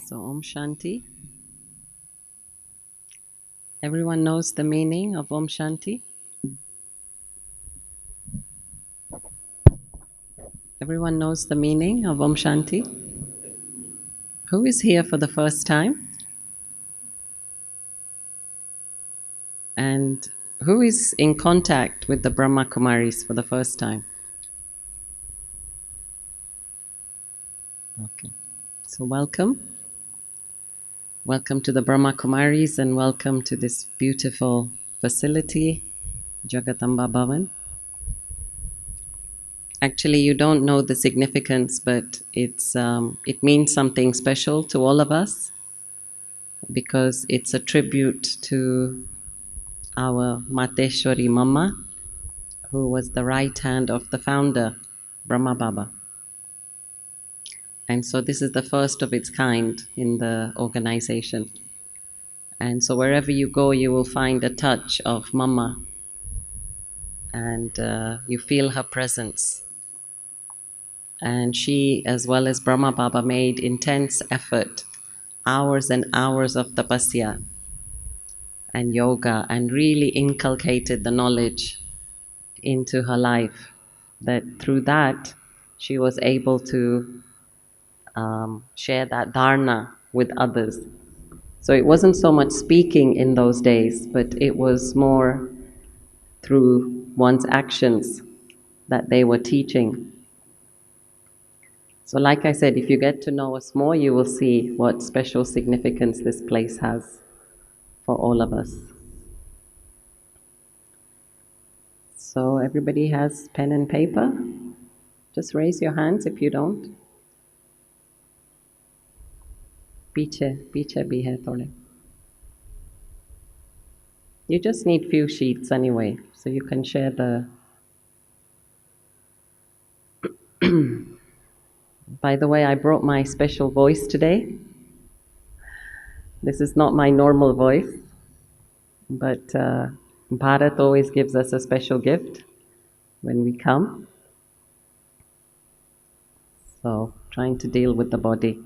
So Om Shanti. Everyone knows the meaning of Om Shanti? Everyone knows the meaning of Om Shanti? Who is here for the first time? And who is in contact with the Brahma Kumaris for the first time? Okay. So welcome. Welcome to the Brahma Kumaris and welcome to this beautiful facility, Jagdamba Bhawan. Actually, you don't know the significance, but it means something special to all of us because it's a tribute to our Mateshwari Mama, who was the right hand of the founder, Brahma Baba. And so this is the first of its kind in the organization. And so wherever you go, you will find a touch of Mama, and you feel her presence. And she, as well as Brahma Baba, made intense effort, hours and hours of tapasya and yoga, and really inculcated the knowledge into her life, that through that she was able to share that dharana with others. So it wasn't so much speaking in those days, but it was more through one's actions that they were teaching. So like I said, if you get to know us more, you will see what special significance this place has for all of us. So everybody has pen and paper? Just raise your hands if you don't. Piche bhi hai thode. You just need few sheets anyway, so you can share the... By the way, I brought my special voice today. This is not my normal voice, but Bharat always gives us a special gift when we come. So, trying to deal with the body.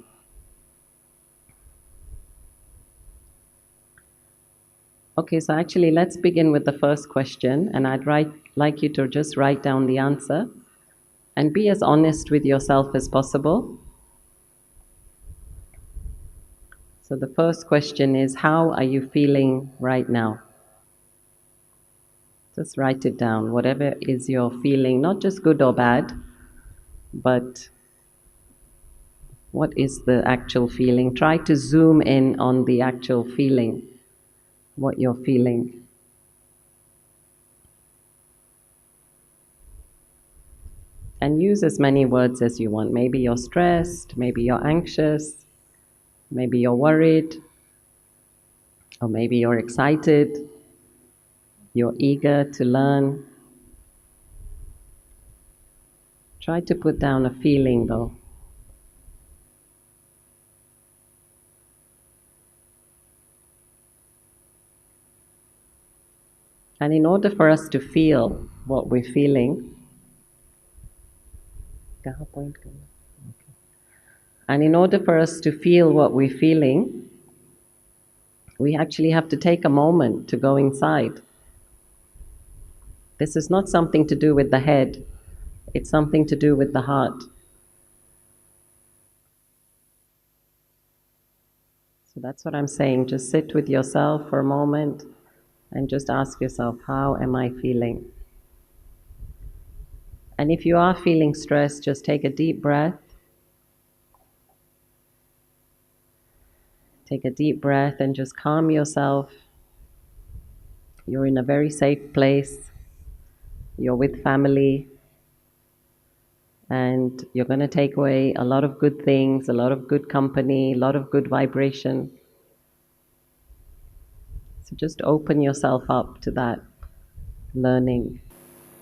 Okay, so actually let's begin with the first question, and I'd like you to just write down the answer and be as honest with yourself as possible. So the first question is, how are you feeling right now? Just write it down, whatever is your feeling, not just good or bad, but what is the actual feeling? Try to zoom in on the actual feeling, what you're feeling. And use as many words as you want. Maybe you're stressed, maybe you're anxious, maybe you're worried, or maybe you're excited, you're eager to learn. Try to put down a feeling though. And in order for us to feel what we're feeling, and in order for us to feel what we're feeling, we actually have to take a moment to go inside. This is not something to do with the head, it's something to do with the heart. So that's what I'm saying. Just sit with yourself for a moment and just ask yourself, how am I feeling? And if you are feeling stressed, just take a deep breath. Take a deep breath and just calm yourself. You're in a very safe place. You're with family. And you're going to take away a lot of good things, a lot of good company, a lot of good vibration. So just open yourself up to that learning.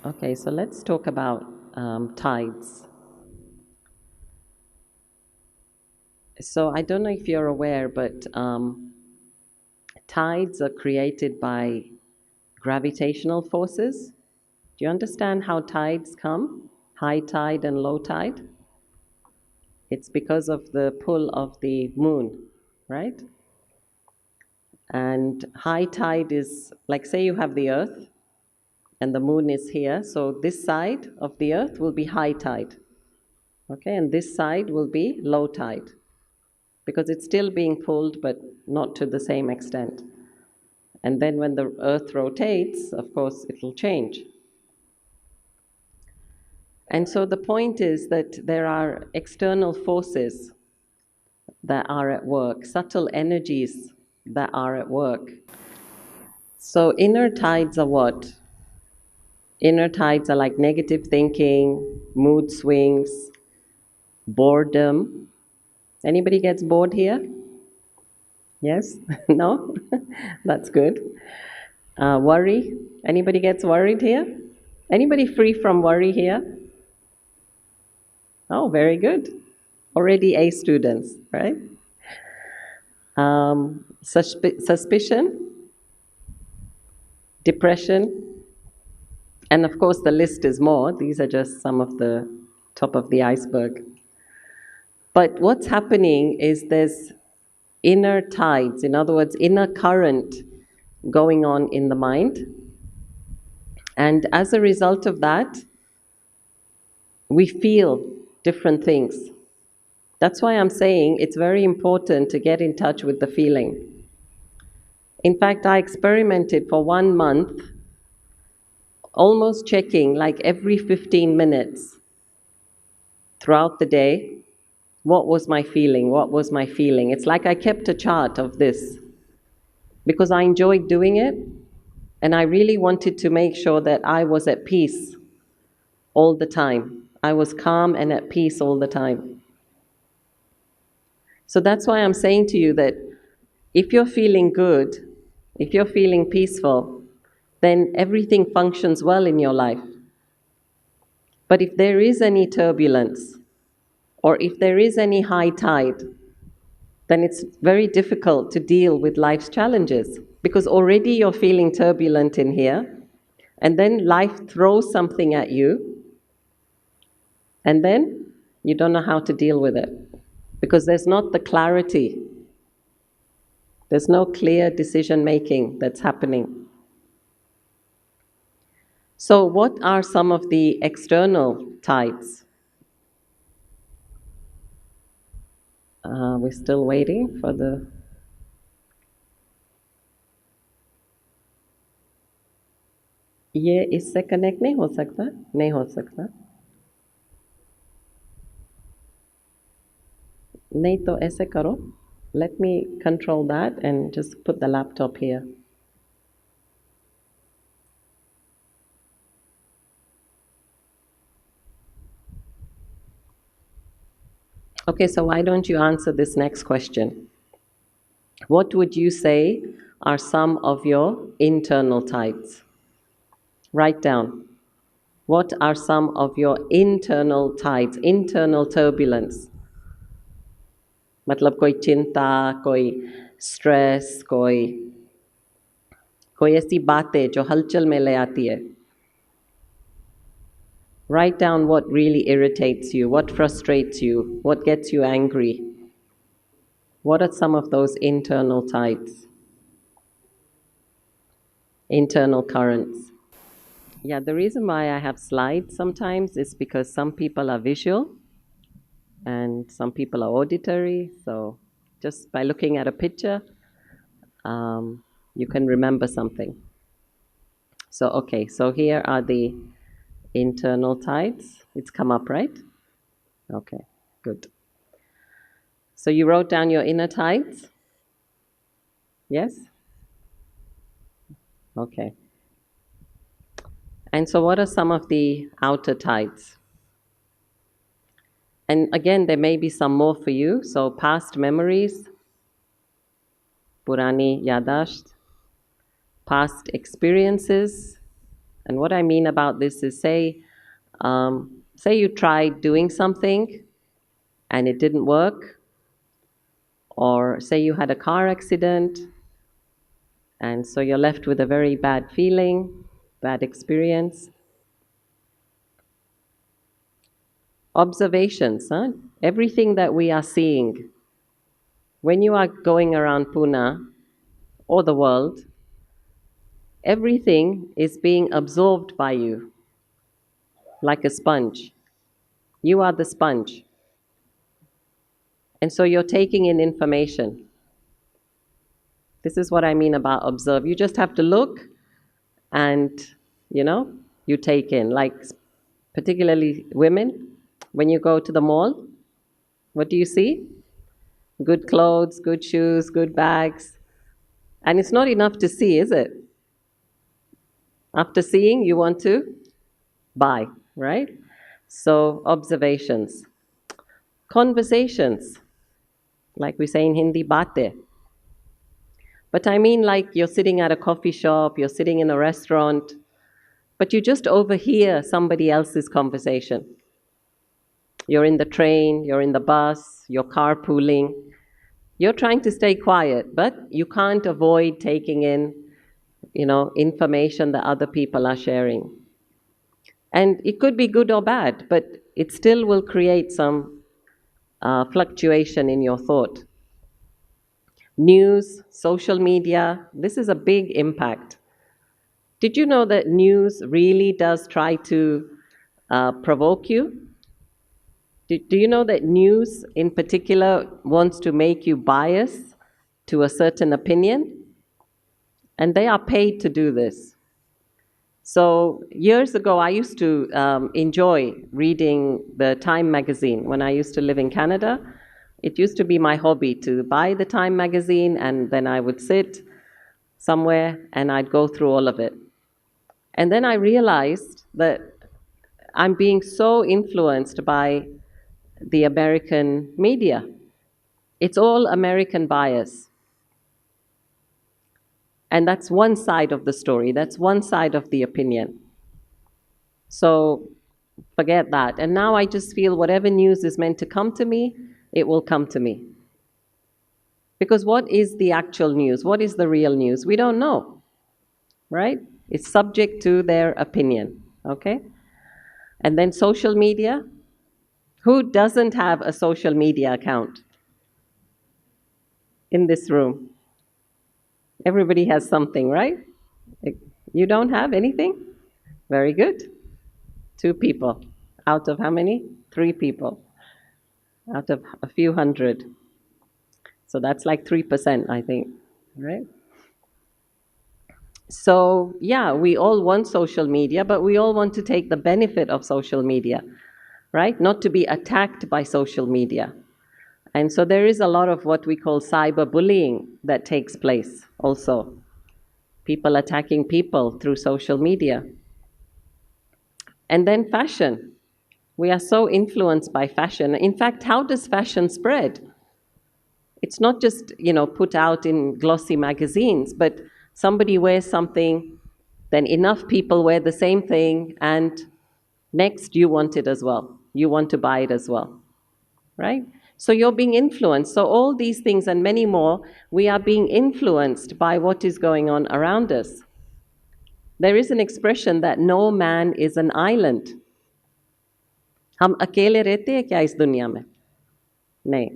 Okay, so let's talk about tides. So I don't know if you're aware, but tides are created by gravitational forces. Do you understand how tides come? High tide and low tide? It's because of the pull of the moon. right? And high tide is like, say you have the earth and the moon is here, so this side of the earth will be high tide, okay, and this side will be low tide because it's still being pulled but not to the same extent. And then when the earth rotates, of course, it will change. And so the point is that there are external forces that are at work, subtle energies that are at work. So inner tides are what? Inner tides are like negative thinking, mood swings, boredom. Anybody gets bored here? Yes? No? That's good. Worry. Anybody gets worried here? Anybody free from worry here? Oh, very good. Already A students, right? Suspicion, depression, and of course the list is more. These are just some of the top of the iceberg. But what's happening is there's inner tides, in other words, inner current going on in the mind. And as a result of that, we feel different things. That's why I'm saying it's very important to get in touch with the feeling. In fact, I experimented for 1 month, almost checking like every 15 minutes throughout the day, what was my feeling? What was my feeling? It's like I kept a chart of this because I enjoyed doing it and I really wanted to make sure that I was at peace all the time. I was calm and at peace all the time. So that's why I'm saying to you that if you're feeling good, if you're feeling peaceful, then everything functions well in your life. But if there is any turbulence, or if there is any high tide, then it's very difficult to deal with life's challenges because already you're feeling turbulent in here, and then life throws something at you, and then you don't know how to deal with it because there's not the clarity. There's no clear decision making that's happening. So, what are some of the external tides? We're still waiting for the. ये इससे connect नहीं हो सकता? नहीं हो सकता. नहीं तो ऐसे करो. Let me control that and just put the laptop here. Okay, so why don't you answer this next question? What would you say are some of your internal tides? Write down. What are some of your internal tides, internal turbulence? मतलब कोई चिंता, कोई stress, कोई ऐसी बातें जो हलचल में ले आती है. Write down what really irritates you, what frustrates you, what gets you angry. What are some of those internal tides? Internal currents. Yeah, the reason why I have slides sometimes is because some people are visual and some people are auditory. So just by looking at a picture, you can remember something. So, okay, so here are the internal tides. It's come up, right? Okay, good. So you wrote down your inner tides? Yes? Okay. And so what are some of the outer tides? And again, there may be some more for you. So past memories, purani yadasht, past experiences. And what I mean about this is say you tried doing something and it didn't work, or say you had a car accident and so you're left with a very bad feeling, bad experience. Observations, everything that we are seeing, When you are going around Pune or the world, everything is being absorbed by you like a sponge. You are the sponge. And so you're taking in information. This is what I mean about observe. You just have to look and, you know, you take in. Like, particularly women, when you go to the mall, what do you see? Good clothes, good shoes, good bags. And it's not enough to see, is it? After seeing, you want to buy, right? So, observations. Conversations, like we say in Hindi, baate. But I mean, like you're sitting at a coffee shop, you're sitting in a restaurant, but you just overhear somebody else's conversation. You're in the train, you're in the bus, you're carpooling. You're trying to stay quiet, but you can't avoid taking in, information that other people are sharing. And it could be good or bad, but it still will create some fluctuation in your thought. News, social media, this is a big impact. Did you know that news really does try to provoke you? Do you know that news in particular wants to make you bias to a certain opinion? And they are paid to do this. So years ago, I used to enjoy reading the Time magazine when I used to live in Canada. It used to be my hobby to buy the Time magazine, and then I would sit somewhere and I'd go through all of it. And then I realized that I'm being so influenced by the American media. It's all American bias. And that's one side of the story. That's one side of the opinion. So forget that. And now I just feel whatever news is meant to come to me, it will come to me. Because what is the actual news? What is the real news? We don't know, right? It's subject to their opinion, okay? And then social media. Who doesn't have a social media account in this room? Everybody has something, right? You don't have anything? Very good. 2 people. Out of how many? 3 people. Out of a few hundred. So that's like 3%, I think, right? So, yeah, we all want social media, but we all want to take the benefit of social media, right? Not to be attacked by social media. And so there is a lot of what we call cyberbullying that takes place also. People attacking people through social media. And then fashion. We are so influenced by fashion. In fact, how does fashion spread? It's not just, put out in glossy magazines, but somebody wears something, then enough people wear the same thing, and next you want it as well. You want to buy it as well, right? So you're being influenced. So all these things and many more, we are being influenced by what is going on around us. There is an expression that no man is an island. हम अकेले रहते हैं क्या इस दुनिया में? नहीं.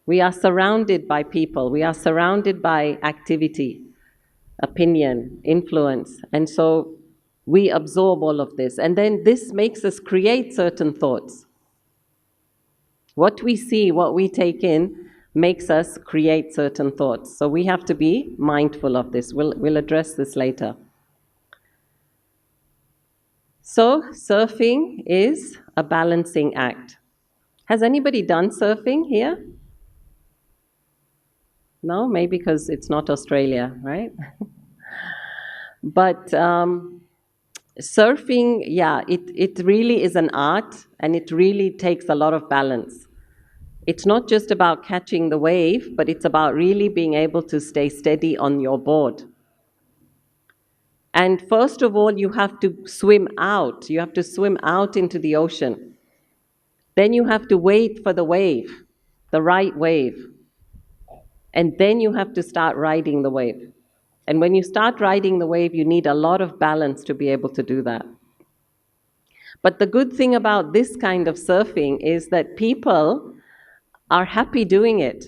We are surrounded by people. We are surrounded by activity, opinion, influence. And so we absorb all of this. And then this makes us create certain thoughts. What we see, what we take in, makes us create certain thoughts. So we have to be mindful of this. We'll address this later. So surfing is a balancing act. Has anybody done surfing here? No, maybe because it's not Australia, right? But surfing, yeah, it really is an art, and it really takes a lot of balance. It's not just about catching the wave, but it's about really being able to stay steady on your board. And first of all, you have to swim out. You have to swim out into the ocean. Then you have to wait for the wave, the right wave. And then you have to start riding the wave. And when you start riding the wave, you need a lot of balance to be able to do that. But the good thing about this kind of surfing is that people are happy doing it.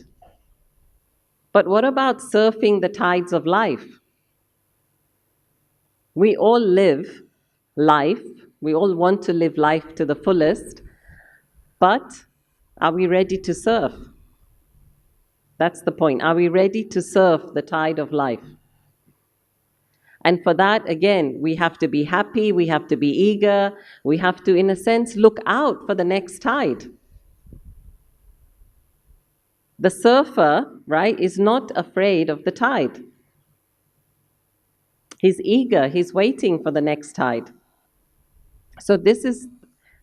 But what about surfing the tides of life? We all live life, we all want to live life to the fullest, but are we ready to surf? That's the point. Are we ready to surf the tide of life? And for that, again, we have to be happy, we have to be eager, we have to, in a sense, look out for the next tide. The surfer, right, is not afraid of the tide. He's eager, he's waiting for the next tide. So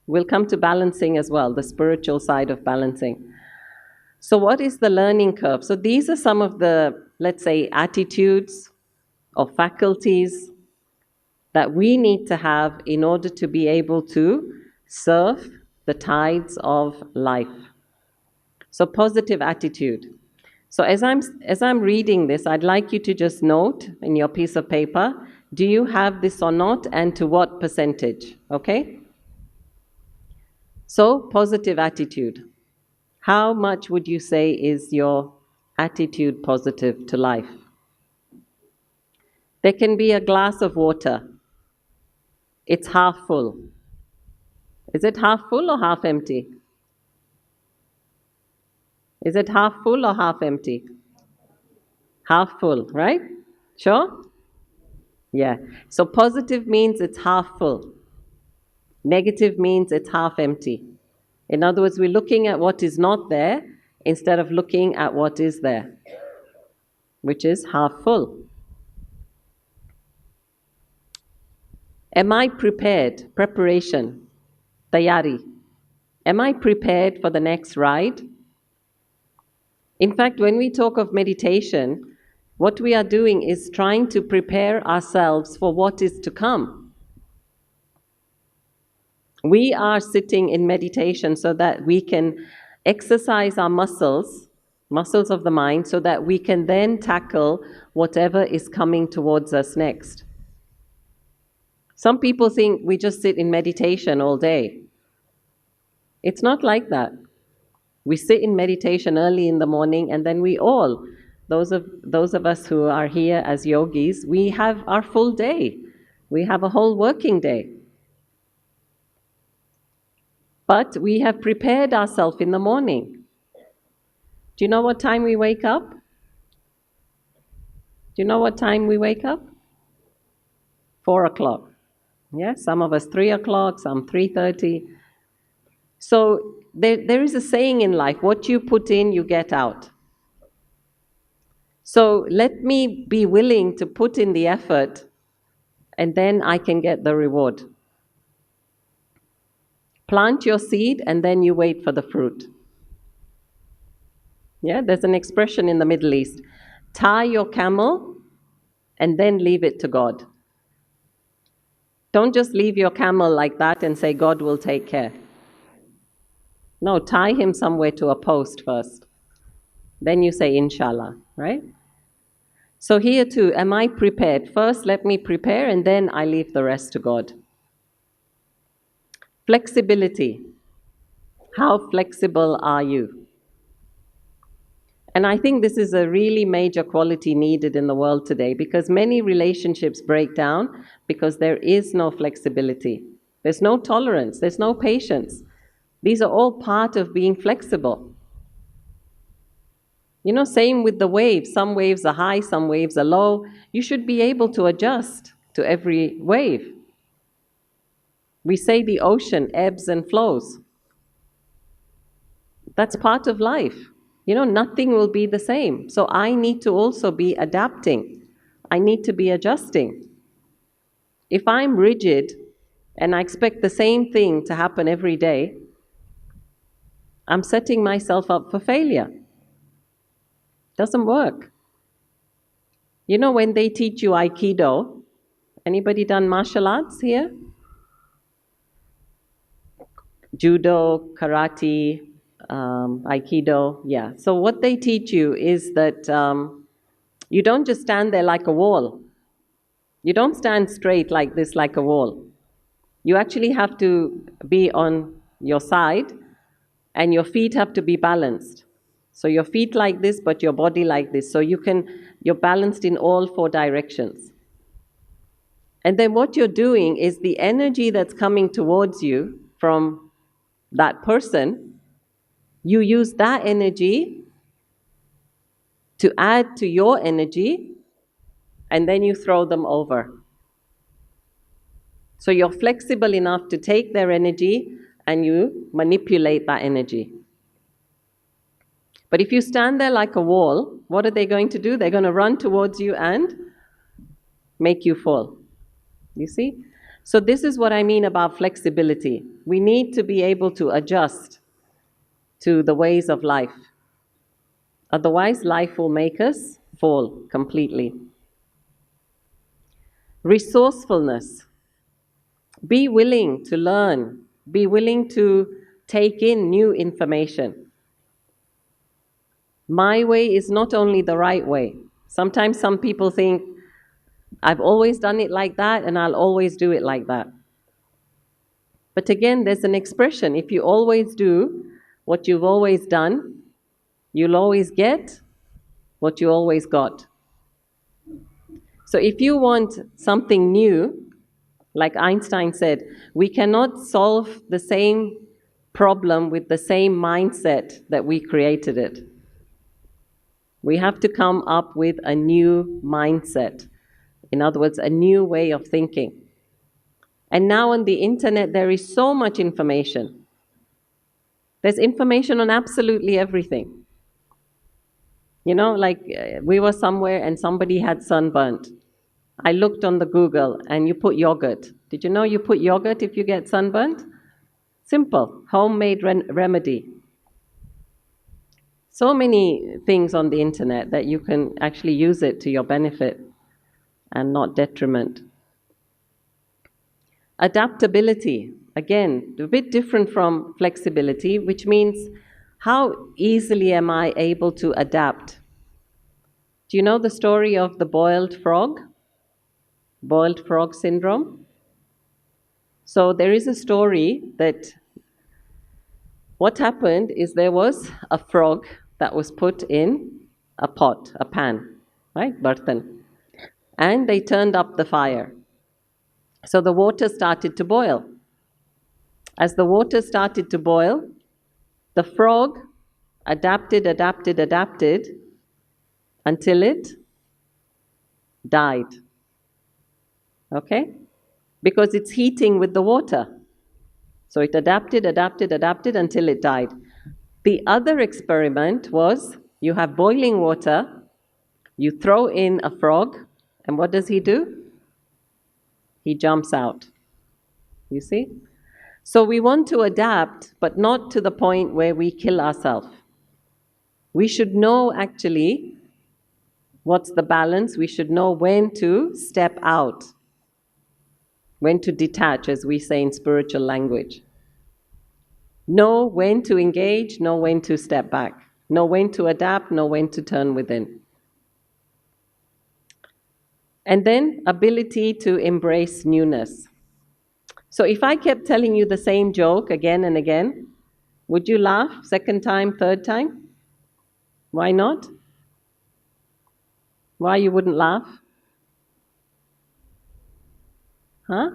we'll come to balancing as well, the spiritual side of balancing. So what is the learning curve? So these are some of the, let's say, attitudes or faculties that we need to have in order to be able to surf the tides of life. So positive attitude. So as I'm reading this, I'd like you to just note in your piece of paper, do you have this or not, and to what percentage? Okay? So positive attitude. How much would you say is your attitude positive to life? There can be a glass of water. It's half full. Is it half full or half empty? Is it half full or half empty? Half full, right? Sure? Yeah. So positive means it's half full. Negative means it's half empty. In other words, we're looking at what is not there instead of looking at what is there, which is half full. Am I prepared? Preparation. Tayari. Am I prepared for the next ride? In fact, when we talk of meditation, what we are doing is trying to prepare ourselves for what is to come. We are sitting in meditation so that we can exercise our muscles of the mind, so that we can then tackle whatever is coming towards us next. Some people think we just sit in meditation all day. It's not like that. We sit in meditation early in the morning, and then those of us who are here as yogis, we have our full day. We have a whole working day. But we have prepared ourselves in the morning. Do you know what time we wake up? Do you know what time we wake up? 4 o'clock. Yeah, some of us 3 o'clock, some 3:30. So there is a saying in life, what you put in, you get out. So let me be willing to put in the effort, and then I can get the reward. Plant your seed and then you wait for the fruit. Yeah, there's an expression in the Middle East. Tie your camel and then leave it to God. Don't just leave your camel like that and say God will take care. No, tie him somewhere to a post first. Then you say Inshallah, right? So here too, am I prepared? First, let me prepare and then I leave the rest to God. Flexibility. How flexible are you? And I think this is a really major quality needed in the world today, because many relationships break down because there is no flexibility. There's no tolerance, there's no patience. These are all part of being flexible. You know, same with the waves. Some waves are high, some waves are low. You should be able to adjust to every wave. We say the ocean ebbs and flows. That's part of life. You know, nothing will be the same. So I need to also be adapting. I need to be adjusting. If I'm rigid and I expect the same thing to happen every day, I'm setting myself up for failure. Doesn't work. You know, when they teach you Aikido, anybody done martial arts here? Judo, karate, Aikido, yeah. So what they teach you is that you don't just stand there like a wall. You don't stand straight like this, like a wall. You actually have to be on your side, and your feet have to be balanced. So your feet like this, but your body like this. So you're balanced in all four directions. And then what you're doing is the energy that's coming towards you from that person, you use that energy to add to your energy, and then you throw them over. So you're flexible enough to take their energy and you manipulate that energy. But if you stand there like a wall, what are they going to do? They're going to run towards you and make you fall. You see? So this is what I mean about flexibility. We need to be able to adjust to the ways of life. Otherwise, life will make us fall completely. Resourcefulness. Be willing to learn. Be willing to take in new information. My way is not only the right way. Sometimes some people think, I've always done it like that and I'll always do it like that. But again, there's an expression. If you always do what you've always done, you'll always get what you always got. So if you want something new, like Einstein said, we cannot solve the same problem with the same mindset that we created it. We have to come up with a new mindset. In other words, a new way of thinking. And now on the internet, there is so much information. There's information on absolutely everything. You know, like we were somewhere and somebody had sunburnt. I looked on the Google and you put yogurt. Did you know you put yogurt if you get sunburnt? Simple, homemade remedy. So many things on the internet that you can actually use it to your benefit and not detriment. Adaptability, again, a bit different from flexibility, which means how easily am I able to adapt? Do you know the story of the boiled frog? Boiled frog syndrome? So there is a story that what happened is there was a frog that was put in a pot, a pan, right? Bartan. And they turned up the fire. So the water started to boil. As the water started to boil, the frog adapted until it died. Okay? Because it's heating with the water. So it adapted until it died. The other experiment was you have boiling water, you throw in a frog, and what does he do? He jumps out. You see? So we want to adapt, but not to the point where we kill ourselves. We should know actually what's the balance. We should know when to step out, when to detach, as we say in spiritual language. Know when to engage, know when to step back. Know when to adapt, know when to turn within. And then ability to embrace newness. So if I kept telling you the same joke again and again, would you laugh second time, third time? Why not? Why you wouldn't laugh? Huh?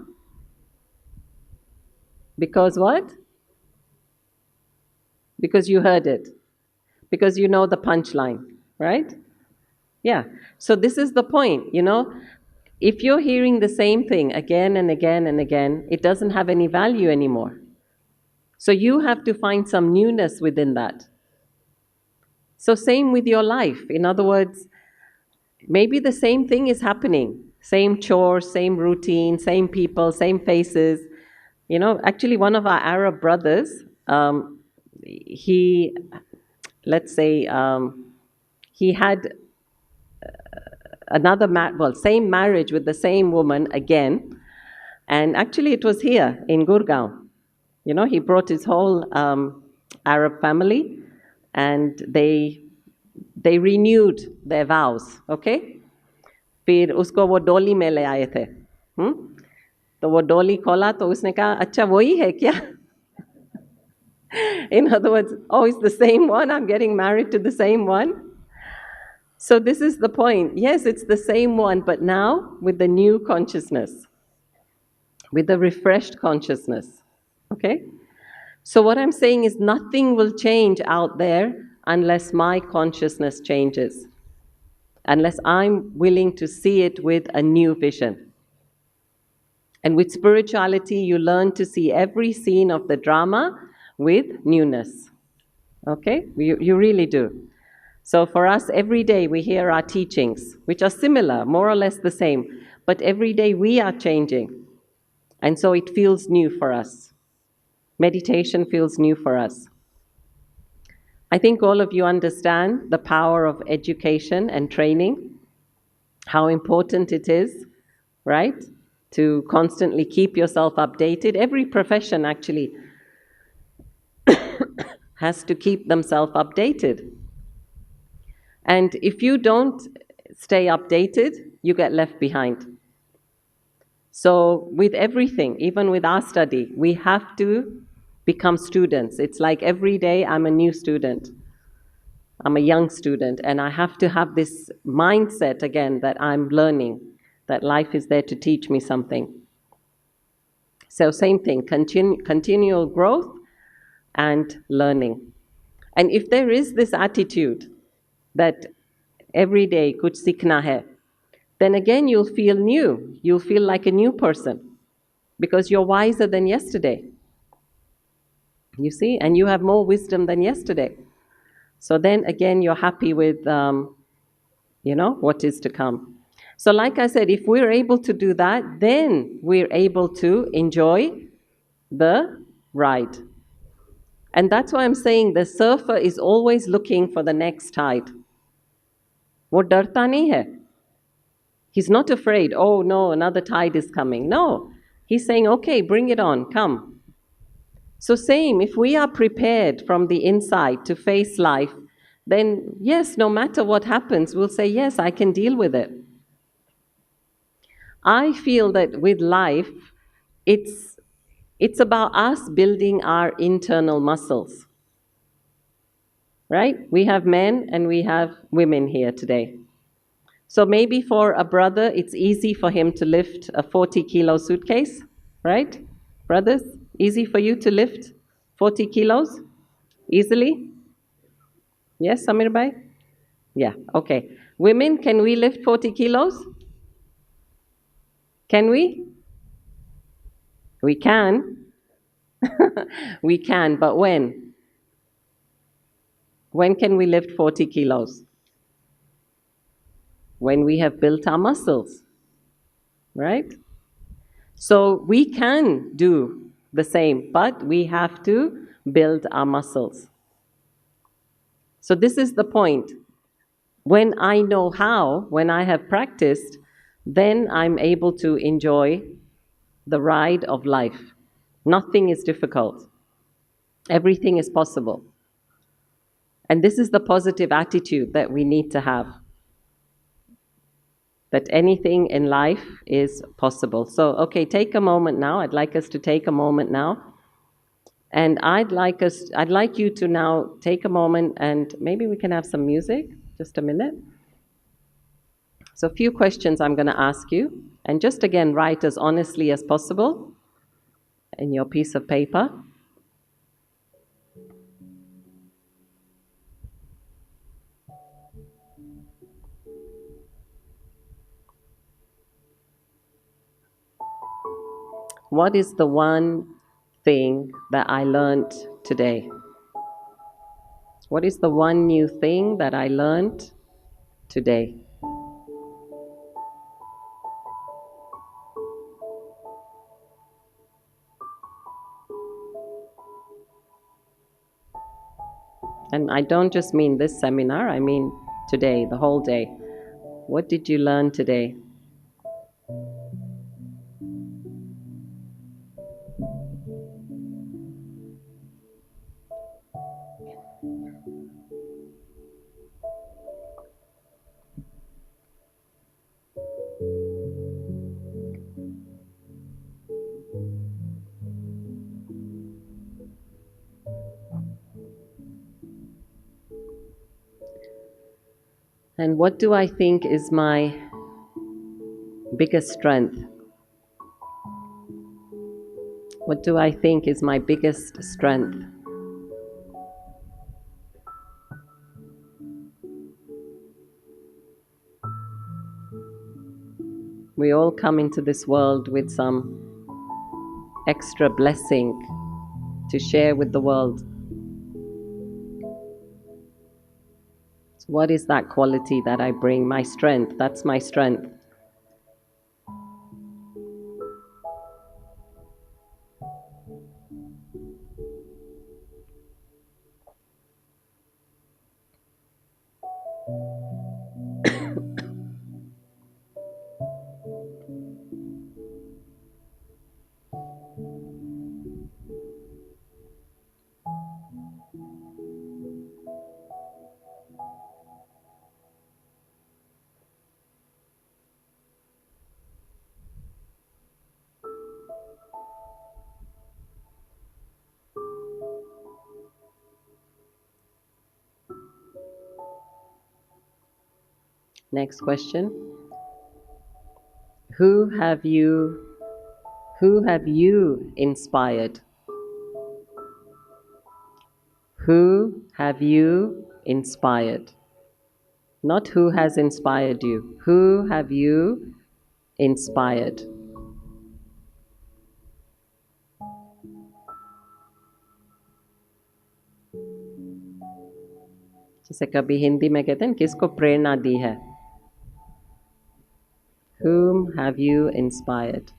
Because what? Because you heard it. Because you know the punchline, right? Yeah. So this is the point, you know. If you're hearing the same thing again and again and again, it doesn't have any value anymore. So you have to find some newness within that. So same with your life. In other words, maybe the same thing is happening. Same chores, same routine, same people, same faces. You know, actually one of our Arab brothers, he had same marriage with the same woman again. And actually it was here in Gurgaon. You know, he brought his whole Arab family and they renewed their vows, okay? फिर उसको वो डोली में ले आए थे. तो वो डोली खोला तो उसने कहा अच्छा वही है क्या? In other words, oh, it's the same one. I'm getting married to the same one. So this is the point. Yes, it's the same one, but now with the new consciousness, with the refreshed consciousness. Okay? So what I'm saying is nothing will change out there unless my consciousness changes, unless I'm willing to see it with a new vision. And with spirituality, you learn to see every scene of the drama with newness. Okay? You really do. So for us, every day we hear our teachings, which are similar, more or less the same, but every day we are changing. And so it feels new for us. Meditation feels new for us. I think all of you understand the power of education and training, how important it is, right? To constantly keep yourself updated. Every profession actually has to keep themselves updated. And if you don't stay updated, you get left behind. So with everything, even with our study, we have to become students. It's like every day I'm a new student. I'm a young student, and I have to have this mindset again that I'm learning, that life is there to teach me something. So same thing, continual growth and learning. And if there is this attitude that every day kuch sikhna hai, then again you'll feel new. You'll feel like a new person because you're wiser than yesterday. You see? And you have more wisdom than yesterday. So then again you're happy with, what is to come. So like I said, if we're able to do that, then we're able to enjoy the ride. And that's why I'm saying the surfer is always looking for the next tide. वो डरता नहीं है. He's not afraid, oh no, another tide is coming. No, he's saying, okay, bring it on, come. So same, if we are prepared from the inside to face life, then yes, no matter what happens, we'll say, yes, I can deal with it. I feel that with life, it's about us building our internal muscles. Right? We have men and we have women here today. So maybe for a brother, it's easy for him to lift a 40-kilo suitcase, right? Brothers, easy for you to lift 40 kilos easily? Yes, Samir Bhai? Yeah, okay. Women, can we lift 40 kilos? Can we? We can. We can, but when? When can we lift 40 kilos? When we have built our muscles, right? So we can do the same, but we have to build our muscles. So this is the point. When I know how, when I have practiced, then I'm able to enjoy the ride of life. Nothing is difficult. Everything is possible. And this is the positive attitude that we need to have. That anything in life is possible. So, okay, take a moment now. I'd like us to take a moment now. And I'd like you to now take a moment and maybe we can have some music. Just a minute. So a few questions I'm going to ask you. And just again, write as honestly as possible in your piece of paper. What is the one thing that I learned today? What is the one new thing that I learned today? And I don't just mean this seminar, I mean today, the whole day. What did you learn today? And what do I think is my biggest strength? What do I think is my biggest strength? We all come into this world with some extra blessing to share with the world. So what is that quality that I bring? My strength. That's my strength. Next question. Who have you inspired? Who have you inspired? Not who has inspired you. Who have you inspired? जैसे कभी हिंदी में कहते हैं किसको प्रेरणा दी है? Whom have you inspired?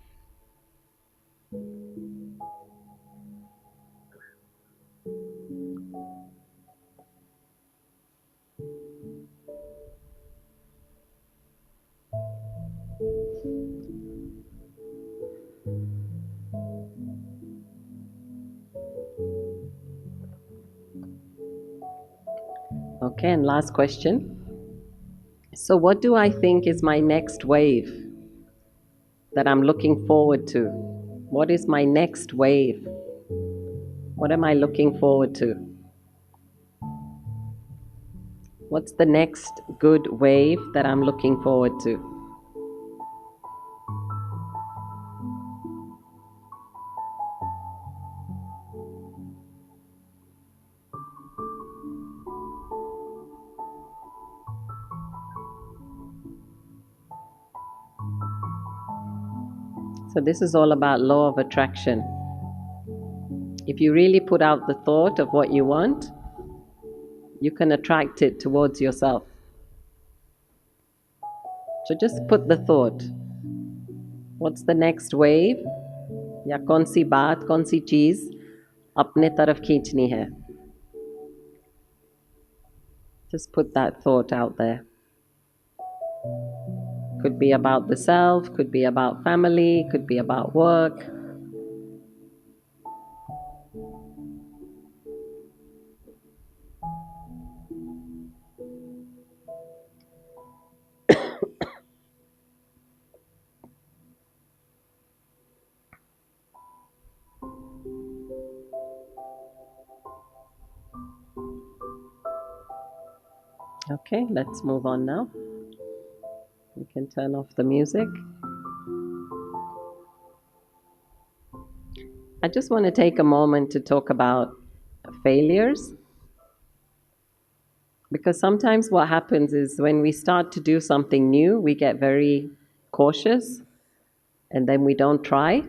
Okay, and last question. So, what do I think is my next wave that I'm looking forward to? What is my next wave? What am I looking forward to? What's the next good wave that I'm looking forward to? So this is all about law of attraction. If you really put out the thought of what you want, you can attract it towards yourself. So just put the thought. What's the next wave? या कौन सी बात, कौन सी चीज़ अपने तरफ खींचनी है? Just put that thought out there. Could be about the self, could be about family, could be about work. Okay, let's move on now. We can turn off the music. I just want to take a moment to talk about failures. Because sometimes what happens is when we start to do something new, we get very cautious and then we don't try.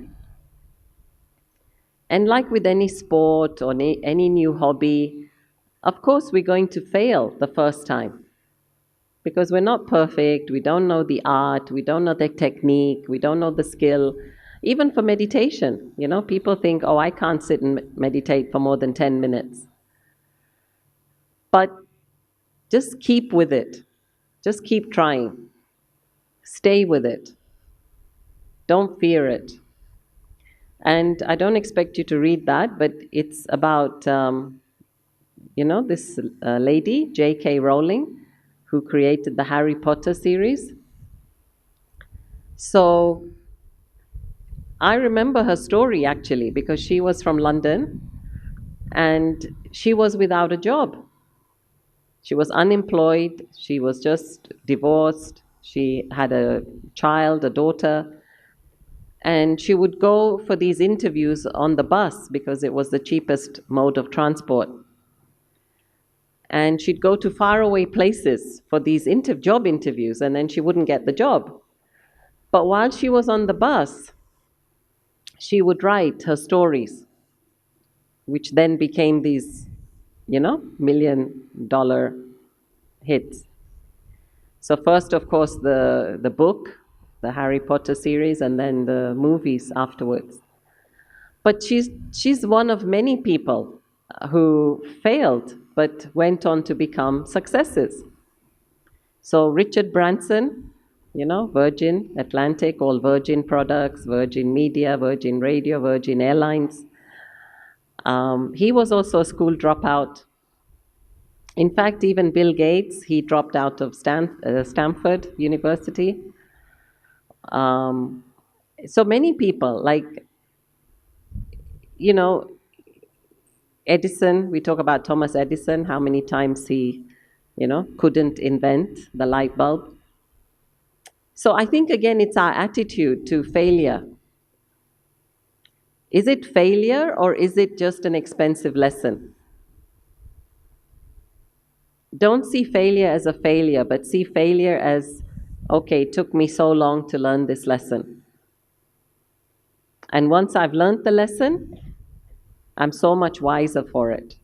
And like with any sport or any new hobby, of course we're going to fail the first time. Because we're not perfect, we don't know the art, we don't know the technique, we don't know the skill. Even for meditation, people think, oh, I can't sit and meditate for more than 10 minutes. But just keep with it. Just keep trying. Stay with it. Don't fear it. And I don't expect you to read that, but it's about, this lady, J.K. Rowling, who created the Harry Potter series. So I remember her story actually because she was from London and she was without a job. She was unemployed. She was just divorced. She had a child, a daughter, and she would go for these interviews on the bus because it was the cheapest mode of transport. And she'd go to faraway places for these job interviews, and then she wouldn't get the job. But while she was on the bus, she would write her stories, which then became these, $1 million hits. So first, of course, the book, the Harry Potter series, and then the movies afterwards. But she's one of many people who failed but went on to become successes. So Richard Branson, Virgin Atlantic, all Virgin products, Virgin Media, Virgin Radio, Virgin Airlines. He was also a school dropout. In fact, even Bill Gates, he dropped out of Stanford University. So many people, like, Edison, we talk about Thomas Edison, how many times he, couldn't invent the light bulb. So I think, again, it's our attitude to failure. Is it failure or is it just an expensive lesson? Don't see failure as a failure, but see failure as, okay, it took me so long to learn this lesson. And once I've learned the lesson, I'm so much wiser for it.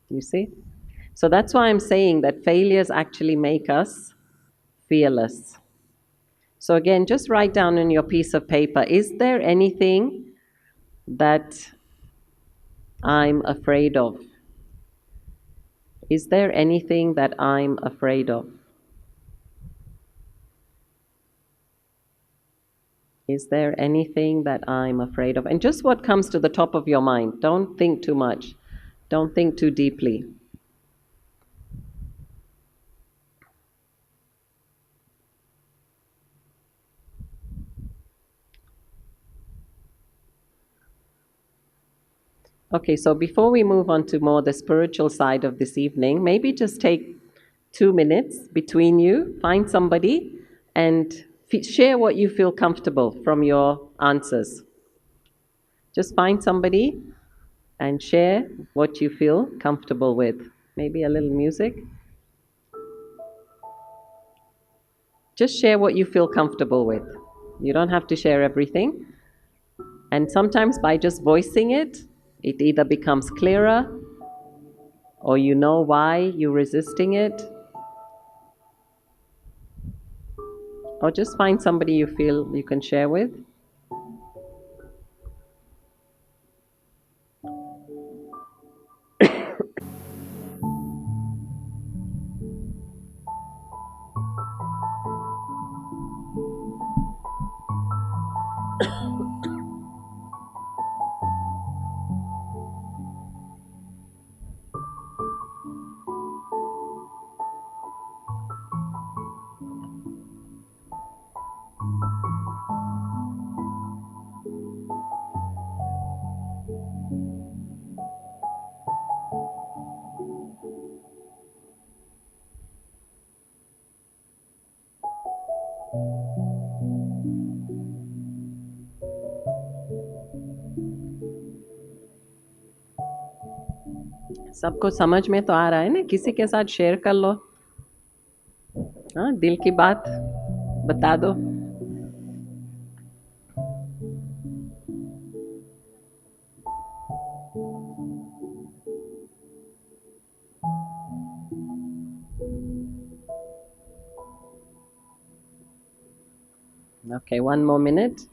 You see? So that's why I'm saying that failures actually make us fearless. So again, just write down on your piece of paper, is there anything that I'm afraid of? Is there anything that I'm afraid of? Is there anything that I'm afraid of? And just what comes to the top of your mind. Don't think too much. Don't think too deeply. Okay, so before we move on to more the spiritual side of this evening, maybe just take 2 minutes between you, find somebody, and share what you feel comfortable from your answers. Just find somebody and share what you feel comfortable with. Maybe a little music. Just share what you feel comfortable with. You don't have to share everything. And sometimes by just voicing it, it either becomes clearer or you know why you're resisting it. Or just find somebody you feel you can share with. सबको समझ में तो आ रहा है ना, किसी के साथ शेयर कर लो, हाँ, दिल की बात बता दो. Okay, one more minute.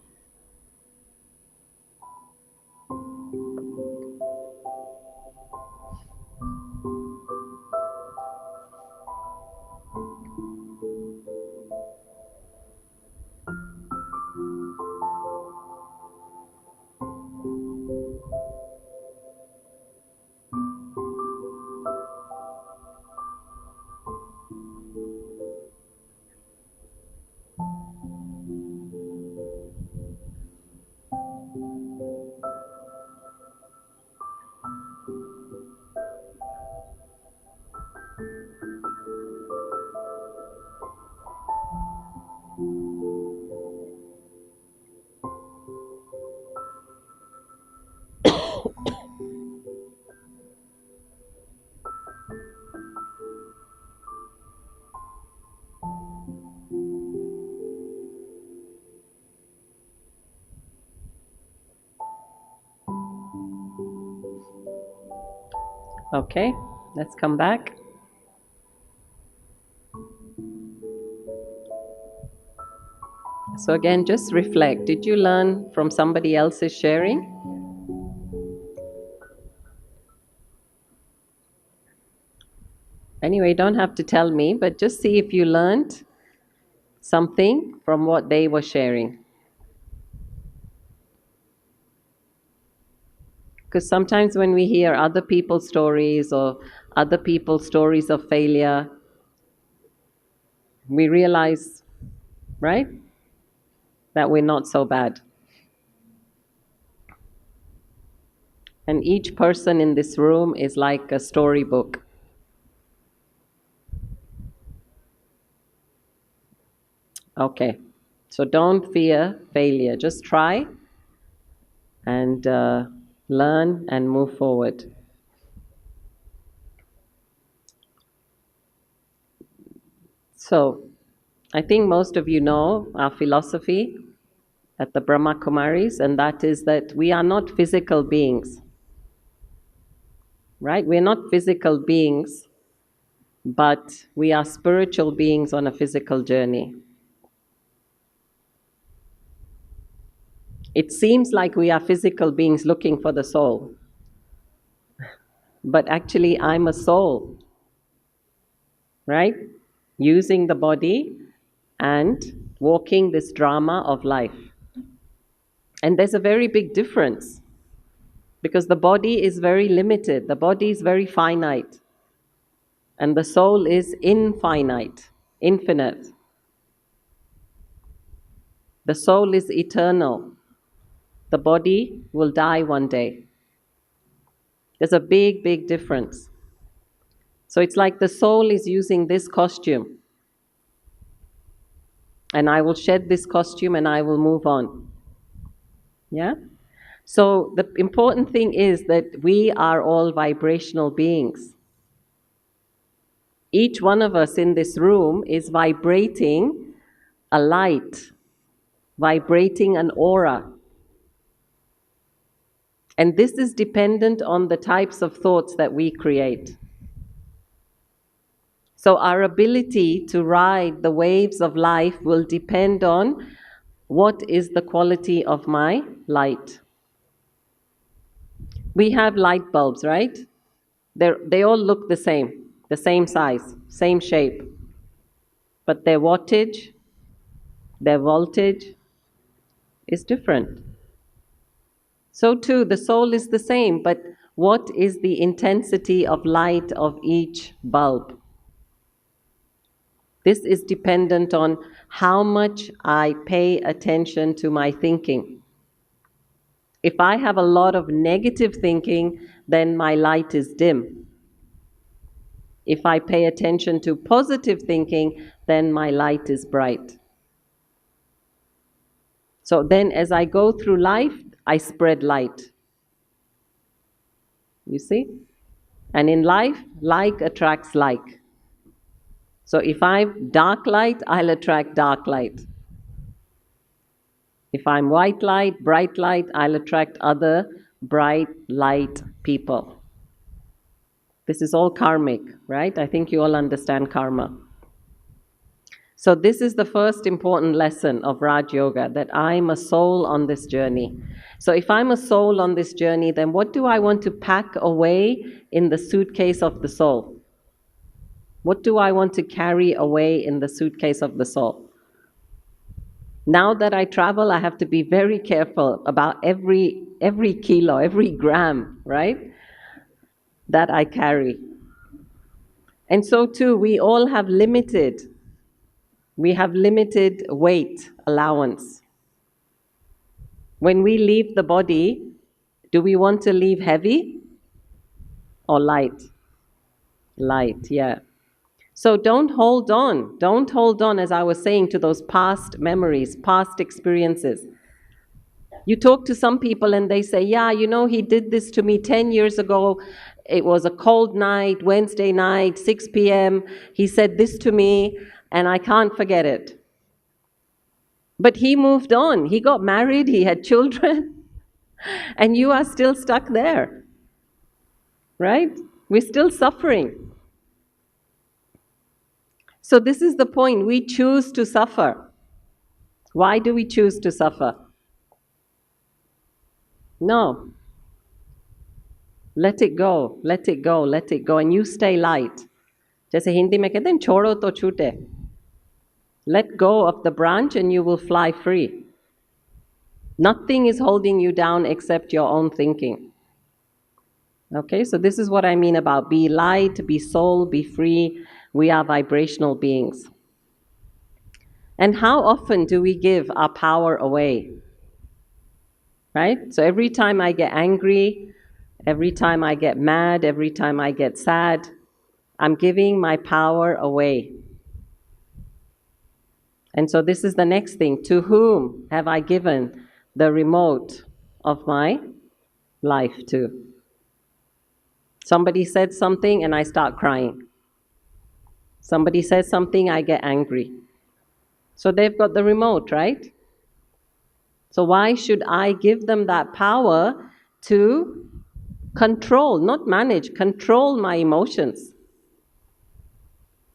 Okay, let's come back. So again, just reflect. Did you learn from somebody else's sharing? Anyway, you don't have to tell me, but just see if you learned something from what they were sharing. Because sometimes when we hear other people's stories or other people's stories of failure, we realize, right, that we're not so bad. And each person in this room is like a storybook. Okay, so don't fear failure. Just try and learn and move forward. So, I think most of you know our philosophy at the Brahma Kumaris, and that is that we are not physical beings, right? We're not physical beings, but we are spiritual beings on a physical journey. It seems like we are physical beings looking for the soul, but actually, I'm a soul, right? Using the body and walking this drama of life. And there's a very big difference because the body is very limited, the body is very finite, and the soul is infinite, infinite. The soul is eternal. The body will die one day. There's a big, big difference. So it's like the soul is using this costume, and I will shed this costume and I will move on. Yeah? So the important thing is that we are all vibrational beings. Each one of us in this room is vibrating a light, vibrating an aura. And this is dependent on the types of thoughts that we create. So our ability to ride the waves of life will depend on what is the quality of my light. We have light bulbs, right? They all look the same size, same shape. But their wattage, their voltage is different. So too, the soul is the same, but what is the intensity of light of each bulb? This is dependent on how much I pay attention to my thinking. If I have a lot of negative thinking, then my light is dim. If I pay attention to positive thinking, then my light is bright. So then as I go through life, I spread light. You see? And in life, like attracts like. So if I'm dark light, I'll attract dark light. If I'm white light, bright light, I'll attract other bright light people. This is all karmic, right? I think you all understand karma. So this is the first important lesson of Raj Yoga, that I'm a soul on this journey. So if I'm a soul on this journey, then what do I want to pack away in the suitcase of the soul? What do I want to carry away in the suitcase of the soul? Now that I travel, I have to be very careful about every kilo, every gram, right, that I carry. And so too, we have limited weight allowance. When we leave the body, do we want to leave heavy or light? Light, yeah. So don't hold on. Don't hold on, as I was saying, to those past memories, past experiences. You talk to some people and they say, yeah, you know, he did this to me 10 years ago. It was a cold night, Wednesday night, 6 p.m. He said this to me and I can't forget it. But he moved on. He got married, he had children, and you are still stuck there. Right? We're still suffering. So this is the point. We choose to suffer. Why do we choose to suffer? No. Let it go, let it go, let it go, and you stay light. जैसे हिंदी में कहते हैं छोड़ो तो छूटे. Let go of the branch and you will fly free. Nothing is holding you down except your own thinking. Okay, so this is what I mean about be light, be soul, be free. We are vibrational beings. And how often do we give our power away? Right? So every time I get angry, every time I get mad, every time I get sad, I'm giving my power away. And so this is the next thing. To whom have I given the remote of my life to? Somebody said something and I start crying. Somebody says something, I get angry. So they've got the remote, right? So why should I give them that power to control, not manage, control my emotions?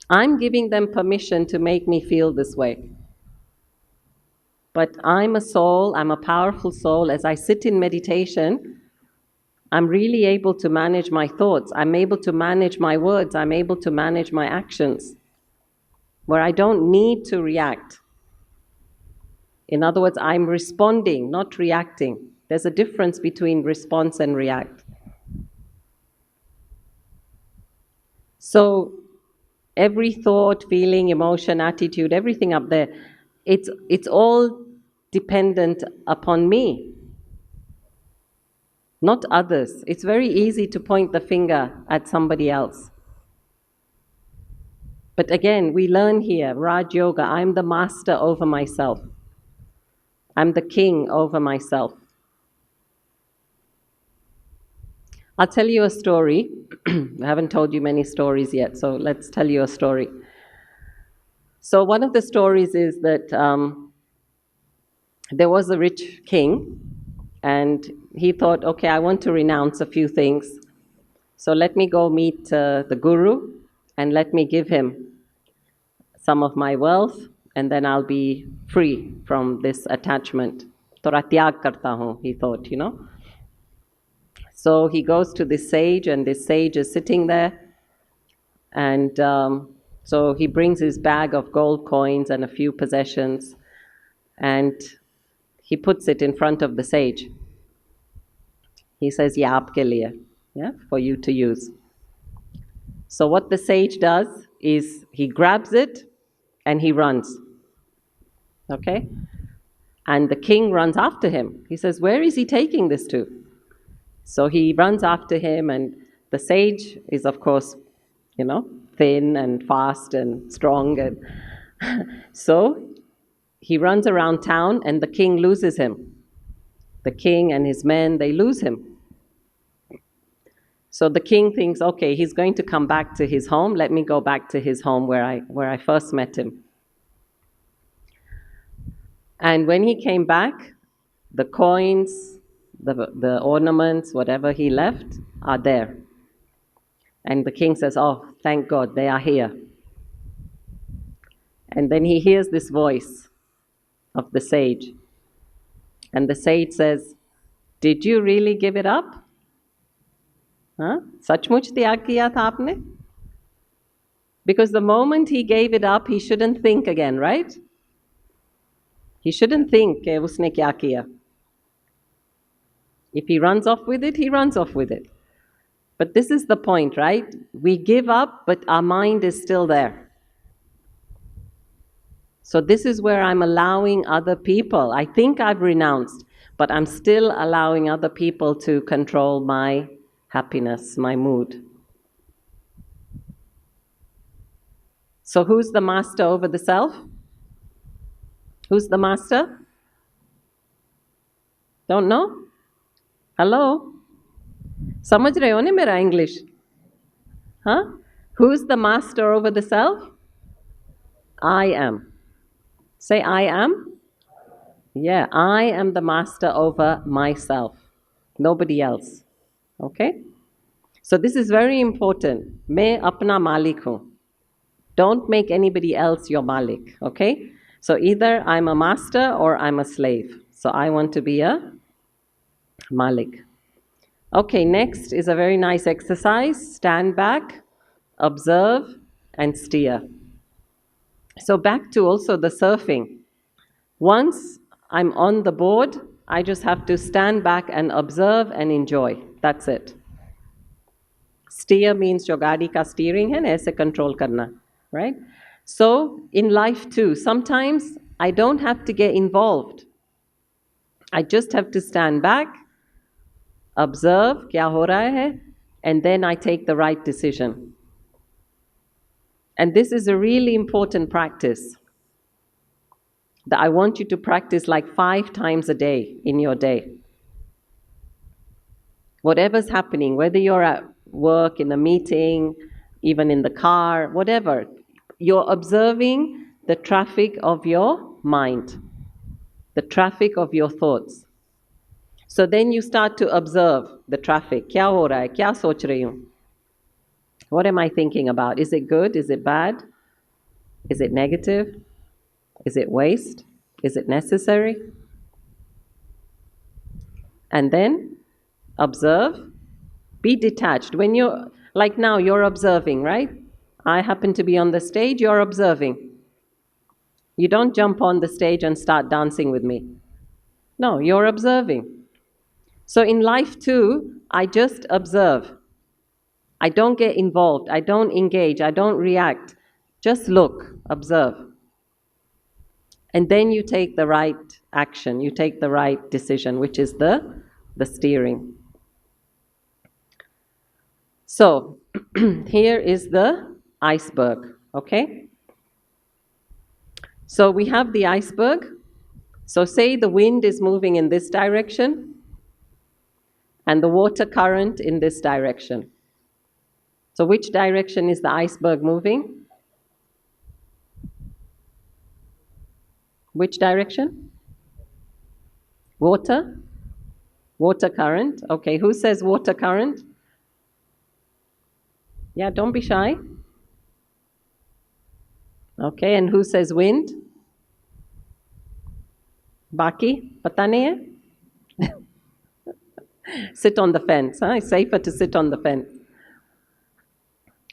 I'm giving them permission to make me feel this way. But I'm a soul, I'm a powerful soul. As I sit in meditation, I'm really able to manage my thoughts. I'm able to manage my words. I'm able to manage my actions, where I don't need to react. In other words, I'm responding, not reacting. There's a difference between response and react. So every thought, feeling, emotion, attitude, everything up there, it's all dependent upon me, not others. It's very easy to point the finger at somebody else. But again, we learn here, Raj Yoga, I'm the master over myself. I'm the king over myself. I'll tell you a story. I haven't told you many stories yet, so let's tell you a story. So one of the stories is that there was a rich king, and he thought, okay, I want to renounce a few things. So let me go meet the guru, and let me give him some of my wealth, and then I'll be free from this attachment. Thoda tyag karta hu, he thought, So he goes to this sage, and this sage is sitting there, and so he brings his bag of gold coins and a few possessions, and he puts it in front of the sage. He says, "Ye aapke liye," yeah, for you to use. So what the sage does is he grabs it and he runs. Okay? And the king runs after him. He says, "Where is he taking this to?" So he runs after him, and the sage is, of course, thin and fast and strong. And so he runs around town, and the king loses him. The king and his men, they lose him. So the king thinks, okay, he's going to come back to his home. Let me go back to his home where I first met him. And when he came back, the coins, the ornaments, whatever he left, are there. And the king says, "Oh, thank God, they are here." And then he hears this voice of the sage. And the sage says, "Did you really give it up? Sachmuch त्याग किया था आपने?" Because the moment he gave it up, he shouldn't think again, right? He shouldn't think कि उसने क्या किया. If he runs off with it, he runs off with it. But this is the point, right? We give up, but our mind is still there. So this is where I'm allowing other people. I think I've renounced, but I'm still allowing other people to control my happiness, my mood. So who's the master over the self? Who's the master? Don't know? Hello? समझ रहे हो ना मेरा English? Huh? Who's the master over the self? I am. Say, I am. Yeah, I am the master over myself. Nobody else. Okay? So this is very important. मैं अपना मालिक हूँ. Don't make anybody else your malik, okay? So either I'm a master or I'm a slave. So I want to be a malik. Okay, next is a very nice exercise. Stand back, observe, and steer. So back to also the surfing. Once I'm on the board, I just have to stand back and observe and enjoy. That's it. Steer means जो गाड़ी का steering है ना, ऐसे control करना, right? So in life too, sometimes I don't have to get involved. I just have to stand back, observe क्या हो रहा है, and then I take the right decision. And this is a really important practice that I want you to practice like 5 times a day in your day. Whatever's happening, whether you're at work, in a meeting, even in the car, whatever, you're observing the traffic of your mind, the traffic of your thoughts. So then you start to observe the traffic. क्या हो रहा है? क्या सोच रही हूँ? What am I thinking about? Is it good? Is it bad? Is it negative? Is it waste? Is it necessary? And then observe. Be detached. When you're, like now, you're observing, right? I happen to be on the stage, you're observing. You don't jump on the stage and start dancing with me. No, you're observing. So in life too, I just observe. I don't get involved. I don't engage. I don't react. Just look, observe. And then you take the right action. You take the right decision, which is the steering. So here is the iceberg, okay? So we have the iceberg. So say the wind is moving in this direction and the water current in this direction. So which direction is the iceberg moving? Which direction? Water? Water current. Okay, who says water current? Yeah, don't be shy. Okay, and who says wind? Baki? Pata nahi hai? Sit on the fence. Huh? It's safer to sit on the fence.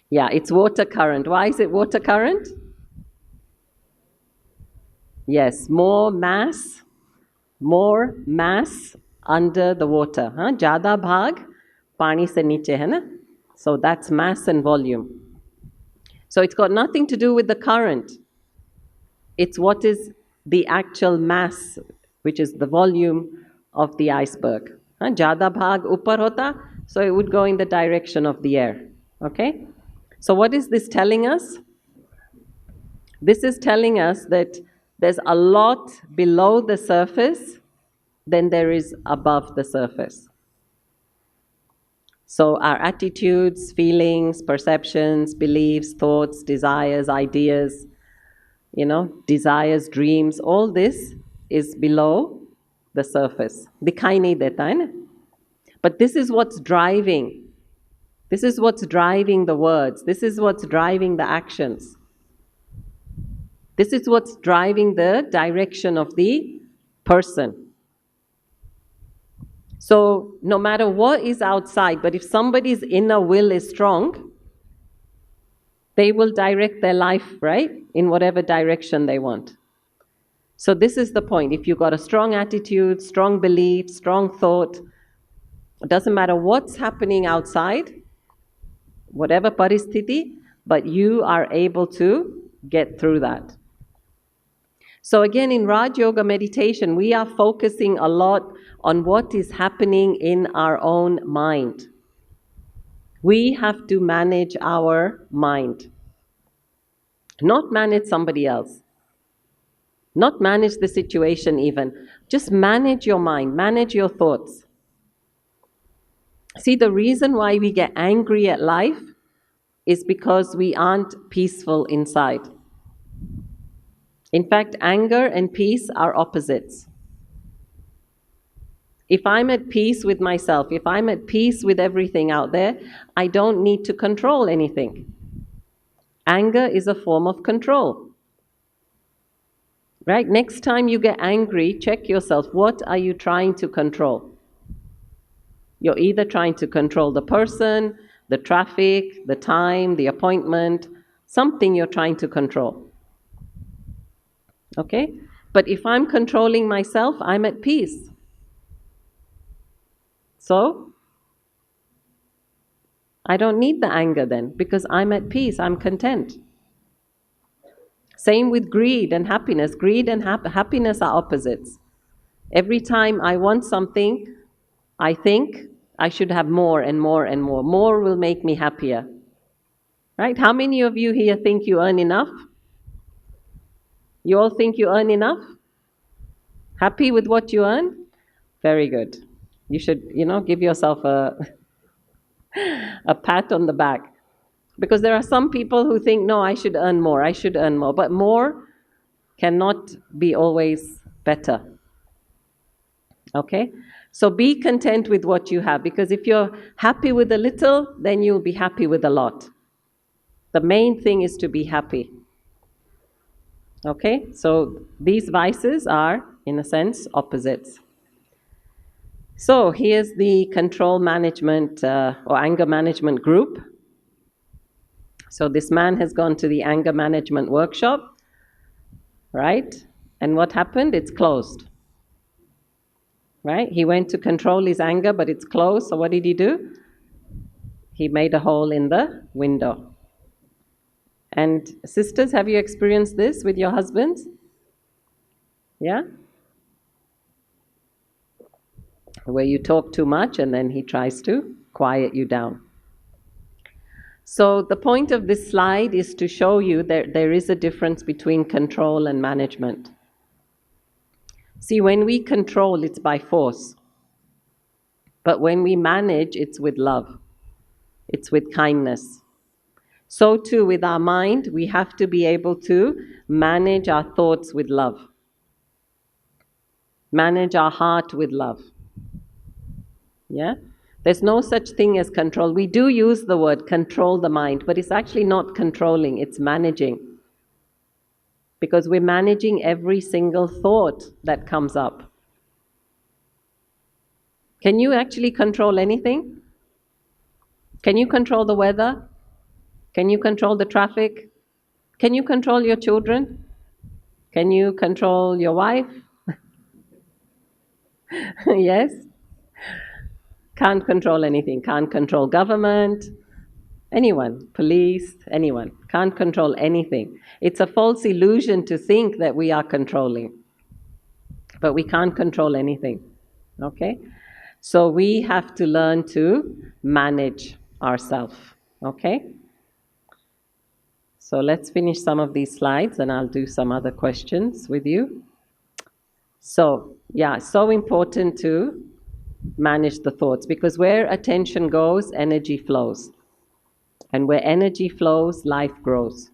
Yeah, it's water current. Why is it water current? Yes, more mass under the water. Huh? Jada bhag pani se niche hai na? So that's mass and volume. So it's got nothing to do with the current. It's what is the actual mass, which is the volume of the iceberg. Jada bhag upar hota, so it would go in the direction of the air. Okay? So what is this telling us? This is telling us that there's a lot below the surface than there is above the surface. So our attitudes, feelings, perceptions, beliefs, thoughts, desires, ideas, desires, dreams, all this is below the surface. Dikhai nahi deta hai na? But this is what's driving. This is what's driving the words. This is what's driving the actions. This is what's driving the direction of the person. So no matter what is outside, but if somebody's inner will is strong, they will direct their life, right, in whatever direction they want. So this is the point. If you've got a strong attitude, strong belief, strong thought, it doesn't matter what's happening outside, whatever paristhiti, but you are able to get through that. So again, in Raj Yoga meditation, we are focusing a lot on what is happening in our own mind. We have to manage our mind. Not manage somebody else. Not manage the situation even. Just manage your mind, manage your thoughts. See, the reason why we get angry at life is because we aren't peaceful inside. In fact, anger and peace are opposites. If I'm at peace with myself, if I'm at peace with everything out there, I don't need to control anything. Anger is a form of control. Right? Next time you get angry, check yourself. What are you trying to control? You're either trying to control the person, the traffic, the time, the appointment, something you're trying to control. Okay? But if I'm controlling myself, I'm at peace. So, I don't need the anger then, because I'm at peace, I'm content. Same with greed and happiness. Greed and happiness are opposites. Every time I want something, I think I should have more and more and more. More will make me happier. Right? How many of you here think you earn enough? You all think you earn enough? Happy with what you earn? Very good. You should, give yourself a pat on the back. Because there are some people who think, no, I should earn more, I should earn more. But more cannot be always better. Okay? So be content with what you have. Because if you're happy with a little, then you'll be happy with a lot. The main thing is to be happy. Okay? So these vices are, in a sense, opposites. So here's the control management or anger management group. So this man has gone to the anger management workshop, right? And what happened? It's closed. Right? He went to control his anger, but it's closed. So what did he do? He made a hole in the window. And sisters, have you experienced this with your husbands? Yeah? Where you talk too much and then he tries to quiet you down. So the point of this slide is to show you that there is a difference between control and management. See, when we control, it's by force. But when we manage, it's with love. It's with kindness. So too with our mind, we have to be able to manage our thoughts with love. Manage our heart with love. Yeah? There's no such thing as control. We do use the word control the mind, but it's actually not controlling, it's managing. Because we're managing every single thought that comes up. Can you actually control anything? Can you control the weather? Can you control the traffic? Can you control your children? Can you control your wife? Yes? Can't control anything. Can't control government, anyone, police, anyone. Can't control anything. It's a false illusion to think that we are controlling. But we can't control anything. Okay? So we have to learn to manage ourselves. Okay? So let's finish some of these slides and I'll do some other questions with you. So, yeah, so important to manage the thoughts, because where attention goes, energy flows. And where energy flows, life grows.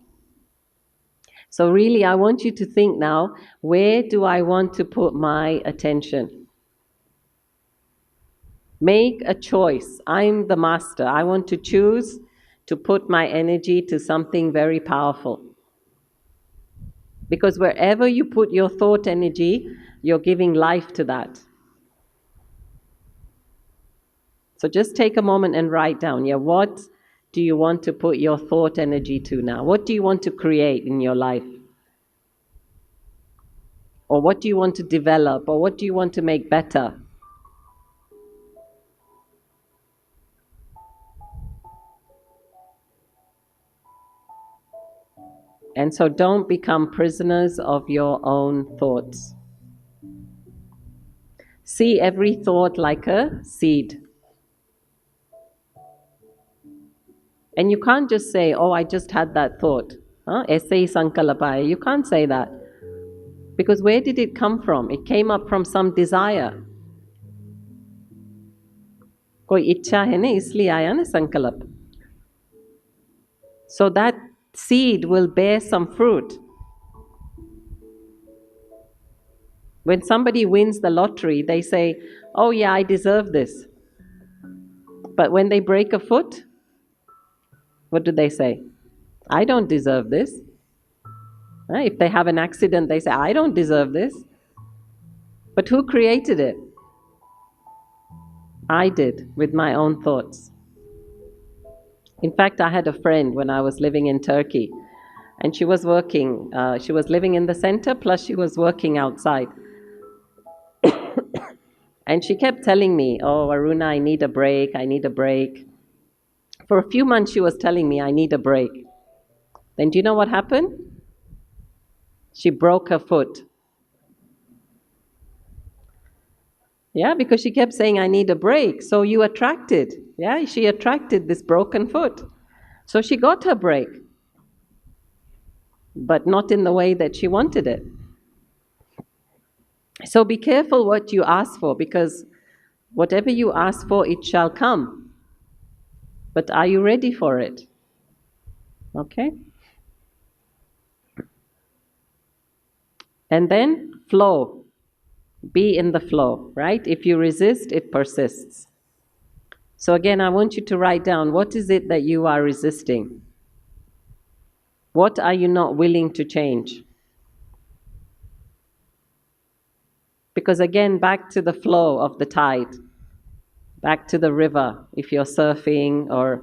So really, I want you to think now, where do I want to put my attention? Make a choice. I'm the master. I want to choose to put my energy to something very powerful. Because wherever you put your thought energy, you're giving life to that. So just take a moment and write down, what do you want to put your thought energy to now? What do you want to create in your life? Or what do you want to develop? Or what do you want to make better? And so don't become prisoners of your own thoughts. See every thought like a seed. And you can't just say, oh, I just had that thought. Essay sankalapaya. You can't say that. Because where did it come from? It came up from some desire. Koi ichha hai na, isliye aaya na sankalap. So that seed will bear some fruit. When somebody wins the lottery, they say, oh yeah, I deserve this. But when they break a foot, what do they say? I don't deserve this. Right? If they have an accident, they say, I don't deserve this. But who created it? I did, with my own thoughts. In fact, I had a friend when I was living in Turkey, and she was working, she was living in the center, plus she was working outside. And she kept telling me, oh, Aruna, I need a break, I need a break. For a few months, she was telling me, I need a break. Then do you know what happened? She broke her foot. Yeah, because she kept saying, I need a break. So you attracted. Yeah, she attracted this broken foot. So she got her break, but not in the way that she wanted it. So be careful what you ask for, because whatever you ask for, it shall come. But are you ready for it? Okay? And then flow. Be in the flow, right? If you resist, it persists. So again, I want you to write down, what is it that you are resisting? What are you not willing to change? Because again, back to the flow of the tide, back to the river, if you're surfing or,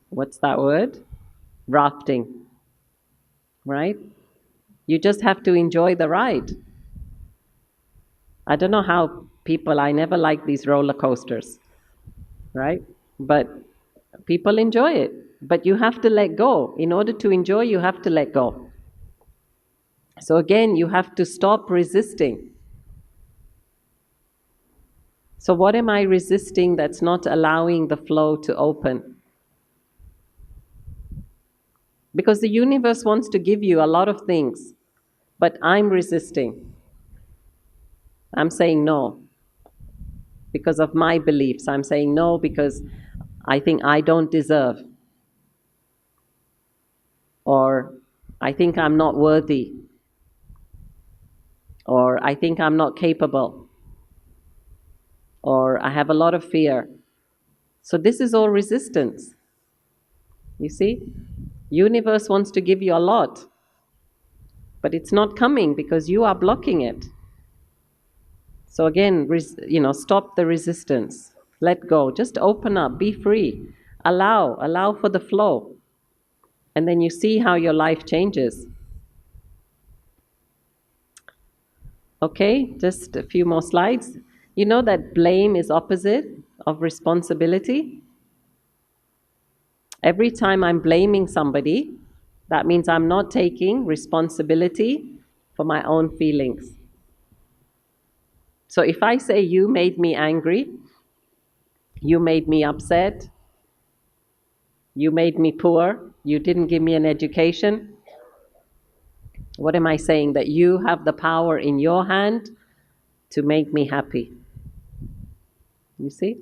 what's that word? Rafting, right? You just have to enjoy the ride. I don't know how people, I never like these roller coasters, right? But people enjoy it. But you have to let go. In order to enjoy, you have to let go. So again, you have to stop resisting. So what am I resisting that's not allowing the flow to open? Because the universe wants to give you a lot of things, but I'm resisting. I'm saying no because of my beliefs. I'm saying no because I think I don't deserve. Or I think I'm not worthy. Or I think I'm not capable. Or I have a lot of fear. So this is all resistance. You see? Universe wants to give you a lot, but it's not coming because you are blocking it. So again, stop the resistance. Let go. Just open up. Be free. Allow for the flow. And then you see how your life changes. Okay, just a few more slides. You know that blame is opposite of responsibility? Every time I'm blaming somebody, that means I'm not taking responsibility for my own feelings. So if I say, you made me angry, you made me upset, you made me poor, you didn't give me an education, what am I saying? That you have the power in your hand to make me happy. You see?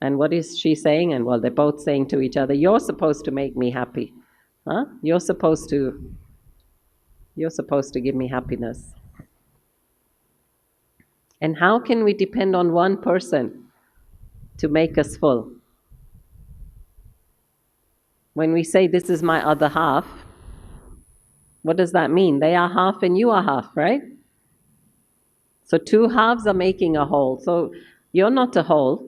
And what is she saying? And well, they're both saying to each other, you're supposed to make me happy. Huh? You're supposed to give me happiness. And how can we depend on one person to make us full? When we say, this is my other half, what does that mean? They are half and you are half, right? So two halves are making a whole. So you're not a whole.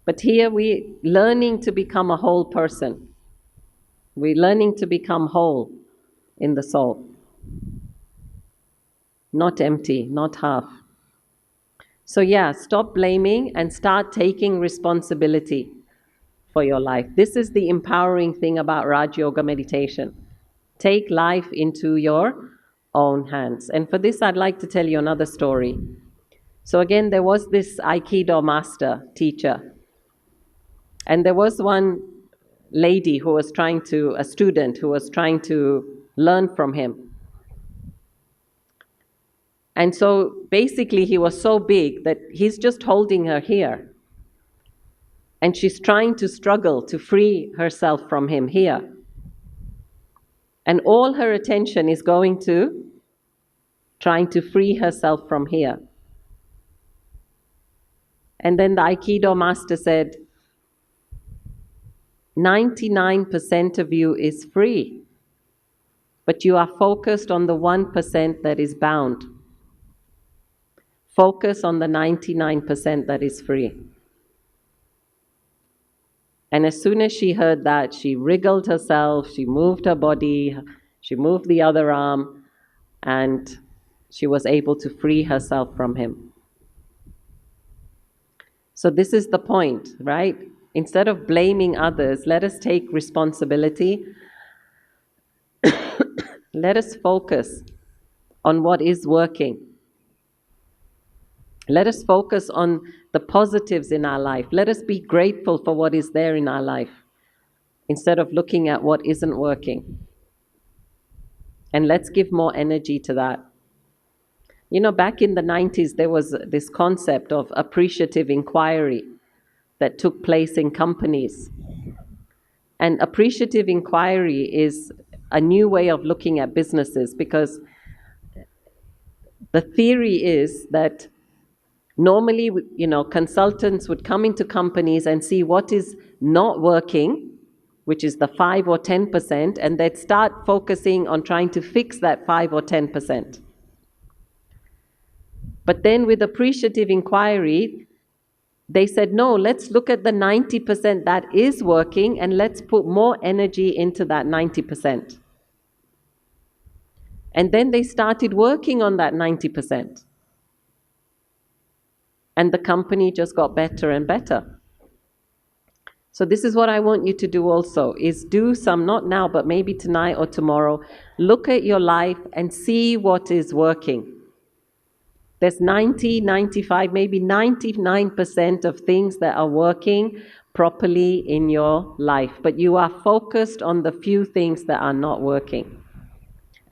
But here we're learning to become a whole person. We're learning to become whole in the soul. Not empty, not half. So yeah, stop blaming and start taking responsibility for your life. This is the empowering thing about Raj Yoga meditation. Take life into your own hands. And for this, I'd like to tell you another story. So again, there was this Aikido master, teacher. And there was one lady a student who was trying to learn from him. And so basically he was so big that he's just holding her here. And she's trying to struggle to free herself from him here. And all her attention is going to trying to free herself from here. And then the Aikido master said, 99% of you is free, but you are focused on the 1% that is bound. Focus on the 99% that is free. And as soon as she heard that, she wriggled herself, she moved her body, she moved the other arm, and she was able to free herself from him. So this is the point, right? Instead of blaming others, let us take responsibility. Let us focus on what is working. Let us focus on the positives in our life. Let us be grateful for what is there in our life instead of looking at what isn't working. And let's give more energy to that. You know, back in the 90s, there was this concept of appreciative inquiry that took place in companies. And appreciative inquiry is a new way of looking at businesses, because the theory is that normally, you know, consultants would come into companies and see what is not working, which is the 5 or 10%, and they'd start focusing on trying to fix that 5 or 10%. But then with appreciative inquiry, they said, no, let's look at the 90% that is working and let's put more energy into that 90%. And then they started working on that 90%. And the company just got better and better. So this is what I want you to do also, is do some, not now, but maybe tonight or tomorrow, look at your life and see what is working. There's 90, 95, maybe 99% of things that are working properly in your life, but you are focused on the few things that are not working.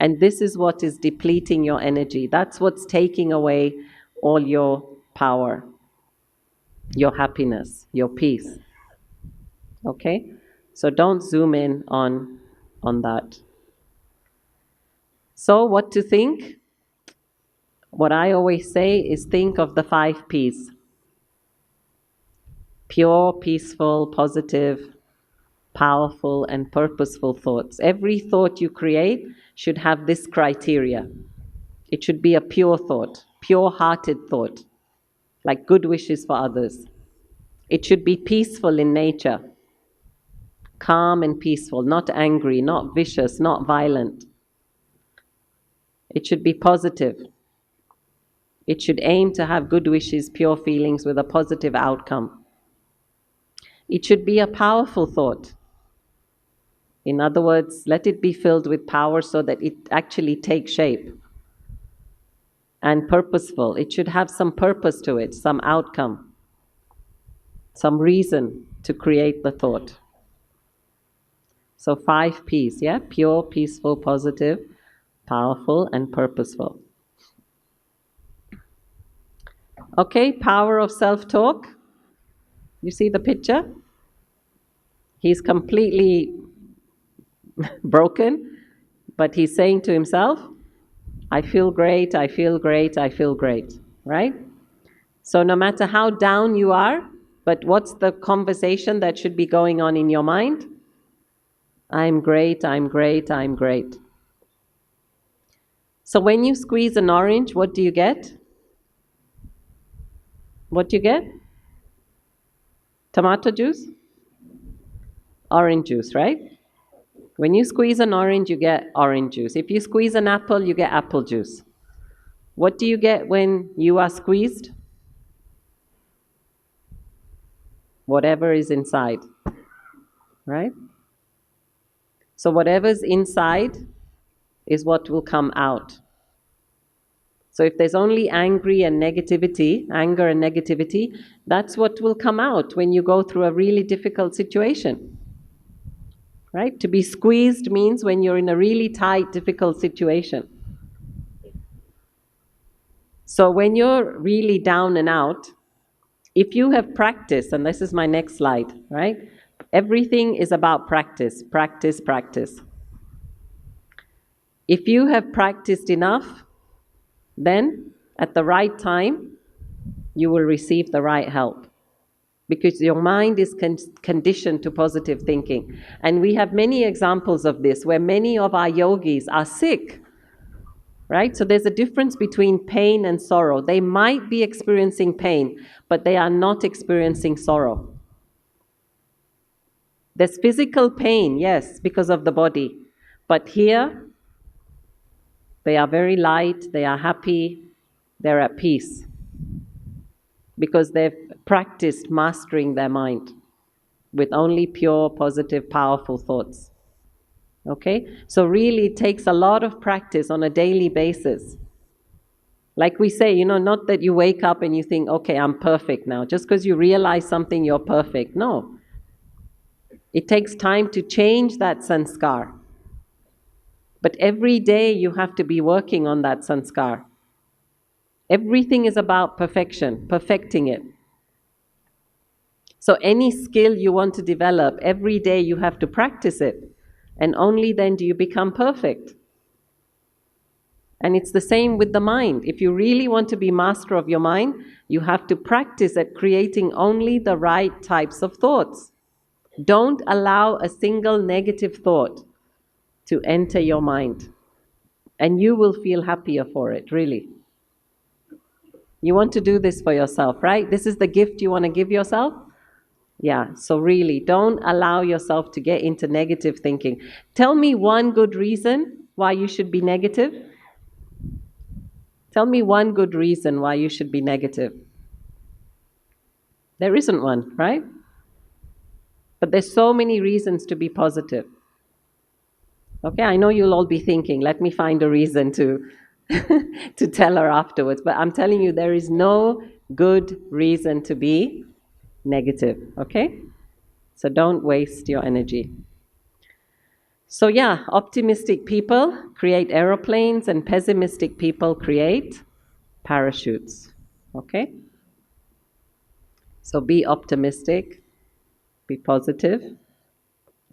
And this is what is depleting your energy. That's what's taking away all your power, your happiness, your peace. Okay? So don't zoom in on that. So what to think? What I always say is think of the 5 P's. Pure, peaceful, positive, powerful, and purposeful thoughts. Every thought you create should have this criteria. It should be a pure thought, pure-hearted thought, like good wishes for others. It should be peaceful in nature, calm and peaceful, not angry, not vicious, not violent. It should be positive. It should aim to have good wishes, pure feelings with a positive outcome. It should be a powerful thought. In other words, let it be filled with power so that it actually takes shape. And purposeful. It should have some purpose to it, some outcome, some reason to create the thought. So 5 P's, yeah? Pure, peaceful, positive, powerful, and purposeful. Okay, power of self-talk. You see the picture? He's completely broken, but he's saying to himself, I feel great, I feel great, I feel great, right? So no matter how down you are, but what's the conversation that should be going on in your mind? I'm great, I'm great, I'm great. So when you squeeze an orange, what do you get? What do you get? Tomato juice? Orange juice, right? When you squeeze an orange, you get orange juice. If you squeeze an apple, you get apple juice. What do you get when you are squeezed? Whatever is inside, right? So whatever's inside is what will come out. So if there's only anger and negativity, that's what will come out when you go through a really difficult situation. Right? To be squeezed means when you're in a really tight, difficult situation. So when you're really down and out, if you have practiced, and this is my next slide, right? Everything is about practice, practice, practice. If you have practiced enough, then at the right time, you will receive the right help. Because your mind is conditioned to positive thinking. And we have many examples of this where many of our yogis are sick, right? So there's a difference between pain and sorrow. They might be experiencing pain, but they are not experiencing sorrow. There's physical pain, yes, because of the body. But here, they are very light, they are happy, they're at peace. Because they've practiced mastering their mind with only pure, positive, powerful thoughts. Okay? So really it takes a lot of practice on a daily basis. Like we say, not that you wake up and you think, okay, I'm perfect now. Just because you realize something, you're perfect. No. It takes time to change that sanskar. But every day you have to be working on that sanskar. Everything is about perfection, perfecting it. So any skill you want to develop, every day you have to practice it. And only then do you become perfect. And it's the same with the mind. If you really want to be master of your mind, you have to practice at creating only the right types of thoughts. Don't allow a single negative thought to enter your mind. And you will feel happier for it, really. You want to do this for yourself, right? This is the gift you want to give yourself? Yeah, so really, don't allow yourself to get into negative thinking. Tell me one good reason why you should be negative. Tell me one good reason why you should be negative. There isn't one, right? But there's so many reasons to be positive. Okay, I know you'll all be thinking, let me find a reason to tell her afterwards. But I'm telling you, there is no good reason to be negative, okay? So don't waste your energy. So yeah, optimistic people create aeroplanes and pessimistic people create parachutes, okay? So be optimistic, be positive.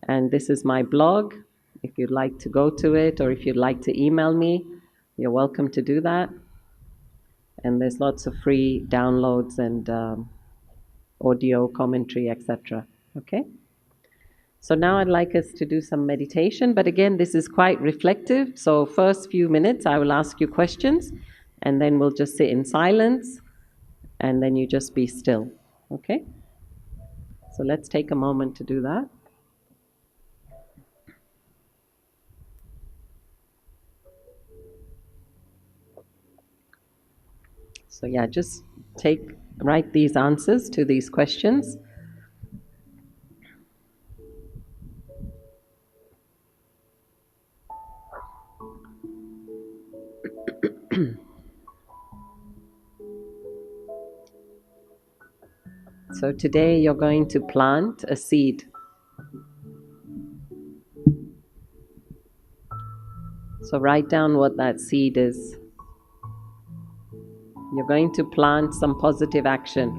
And this is my blog. If you'd like to go to it or if you'd like to email me, you're welcome to do that. And there's lots of free downloads and audio commentary, etc. Okay? So now I'd like us to do some meditation. But again, this is quite reflective. So first few minutes, I will ask you questions. And then we'll just sit in silence. And then you just be still. Okay? So let's take a moment to do that. So yeah, just write these answers to these questions. So today you're going to plant a seed. So write down what that seed is. You're going to plant some positive action.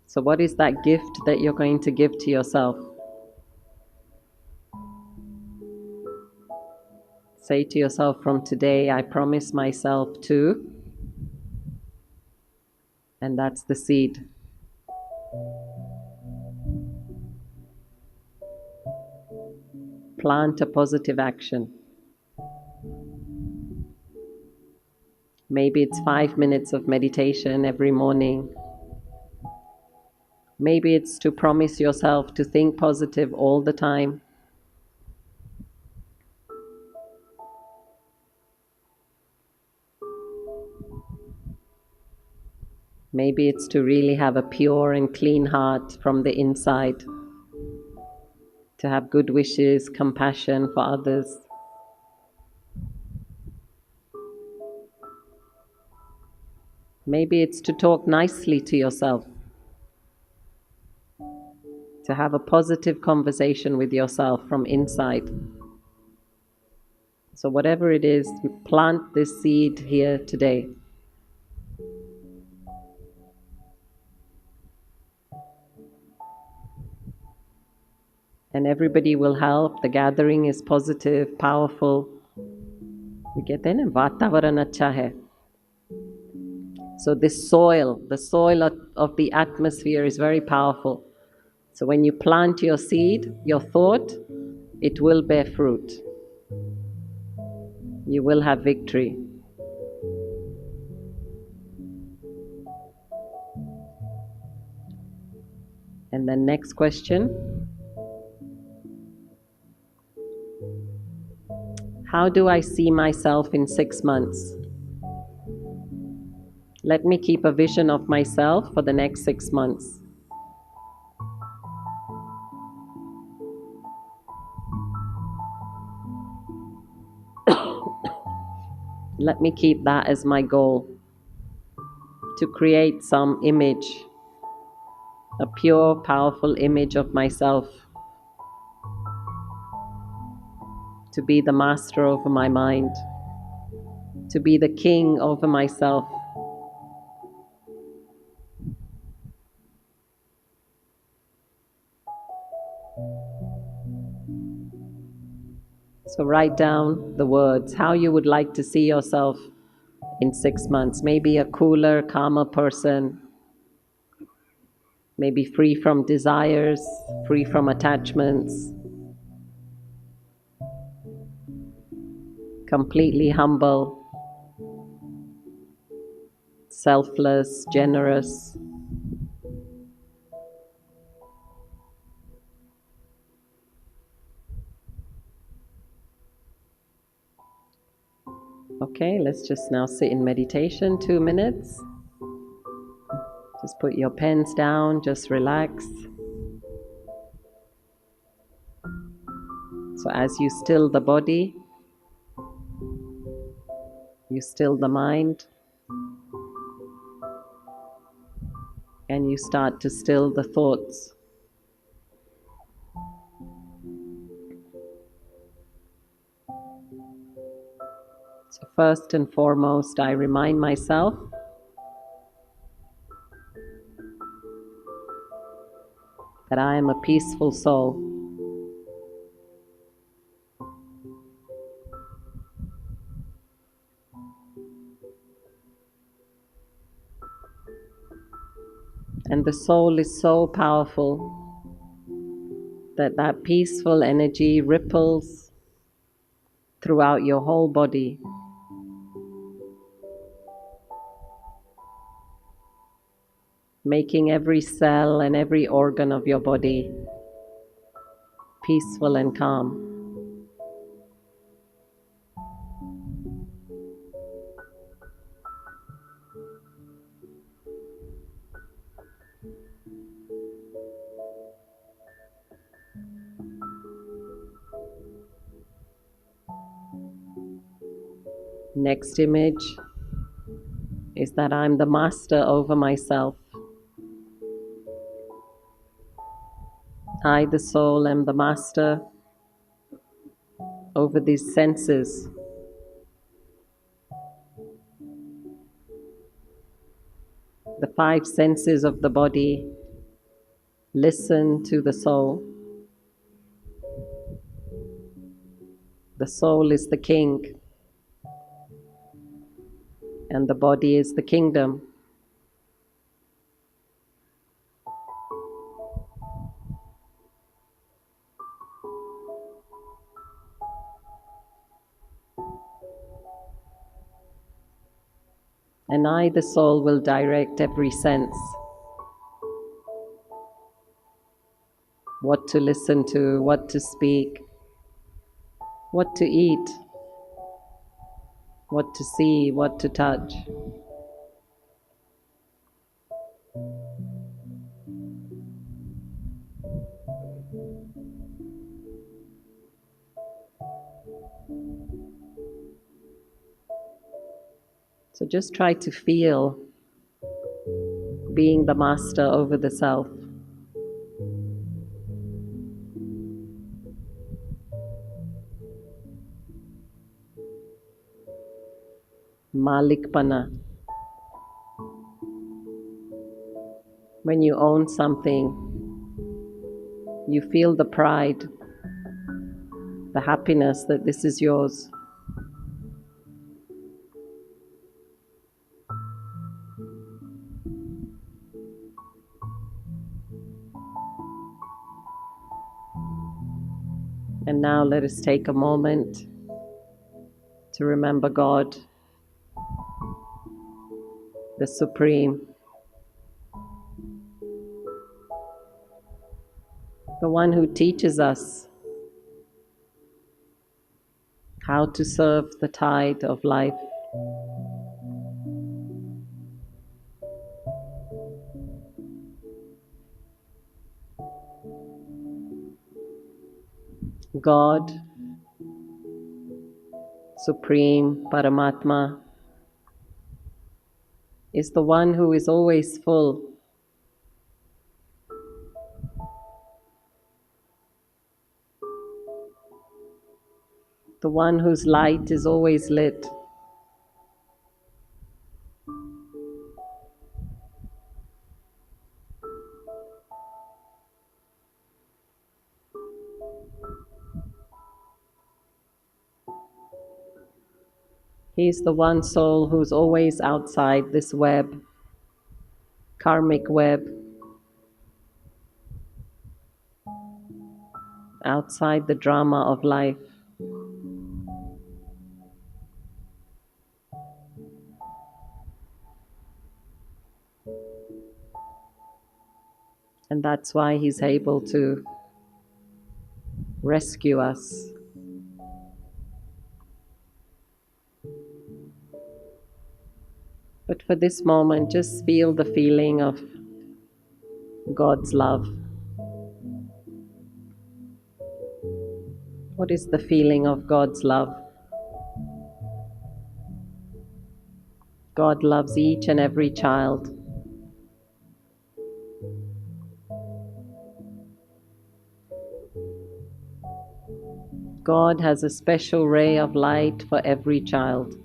So what is that gift that you're going to give to yourself? Say to yourself, from today I promise myself to, and that's the seed. Plant a positive action. Maybe it's 5 minutes of meditation every morning. Maybe it's to promise yourself to think positive all the time. Maybe it's to really have a pure and clean heart from the inside. To have good wishes, compassion for others. Maybe it's to talk nicely to yourself. To have a positive conversation with yourself from inside. So whatever it is, plant this seed here today. and everybody will help. The gathering is positive, powerful. We कहते हैं ना वातावरण अच्छा है. So this soil, the soil of the atmosphere is very powerful. So when you plant your seed, your thought, it will bear fruit. You will have victory. And then next question. How do I see myself in 6 months? Let me keep a vision of myself for the next 6 months. Let me keep that as my goal, to create some image, a pure, powerful image of myself, to be the master over my mind, to be the king over myself. So write down the words, how you would like to see yourself in 6 months. Maybe a cooler, calmer person, maybe free from desires, free from attachments, completely humble, selfless, generous. Okay, let's just now sit in meditation 2 minutes. Just put your pens down, just relax. So as you still the body, you still the mind, and you start to still the thoughts. So first and foremost, I remind myself that I am a peaceful soul. And the soul is so powerful that that peaceful energy ripples throughout your whole body. Making every cell and every organ of your body peaceful and calm. Next image is that I'm the master over myself. I, the soul, am the master over these senses. The 5 senses of the body listen to the soul. The soul is the king, and the body is the kingdom. And I, the soul, will direct every sense. What to listen to, what to speak, what to eat, what to see, what to touch. So just try to feel being the master over the self. Malikpana. When you own something, You feel the pride, the happiness that this is yours. And now let us take a moment to remember God, the Supreme, the one who teaches us how to serve the tide of life. God, Supreme, Paramatma, is the one who is always full. The one whose light is always lit. He is the one soul who's always outside this web, karmic web, outside the drama of life. And that's why he's able to rescue us. But for this moment, just feel the feeling of God's love. What is the feeling of God's love? God loves each and every child. God has a special ray of light for every child.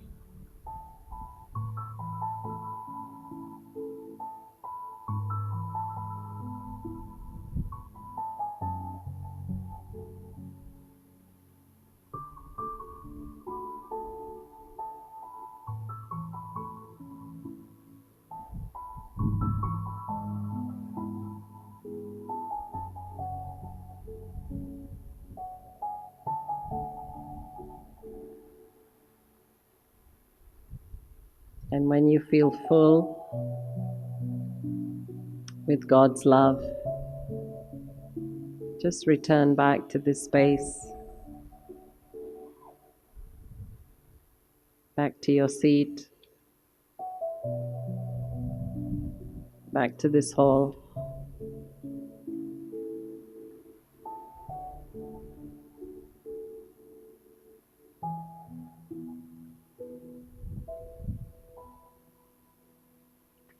And when you feel full with God's love, just return back to this space, back to your seat, back to this hall.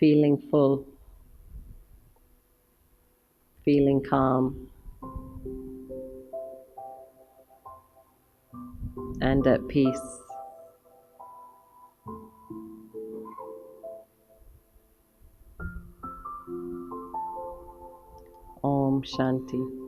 Feeling full, feeling calm, and at peace. Om Shanti.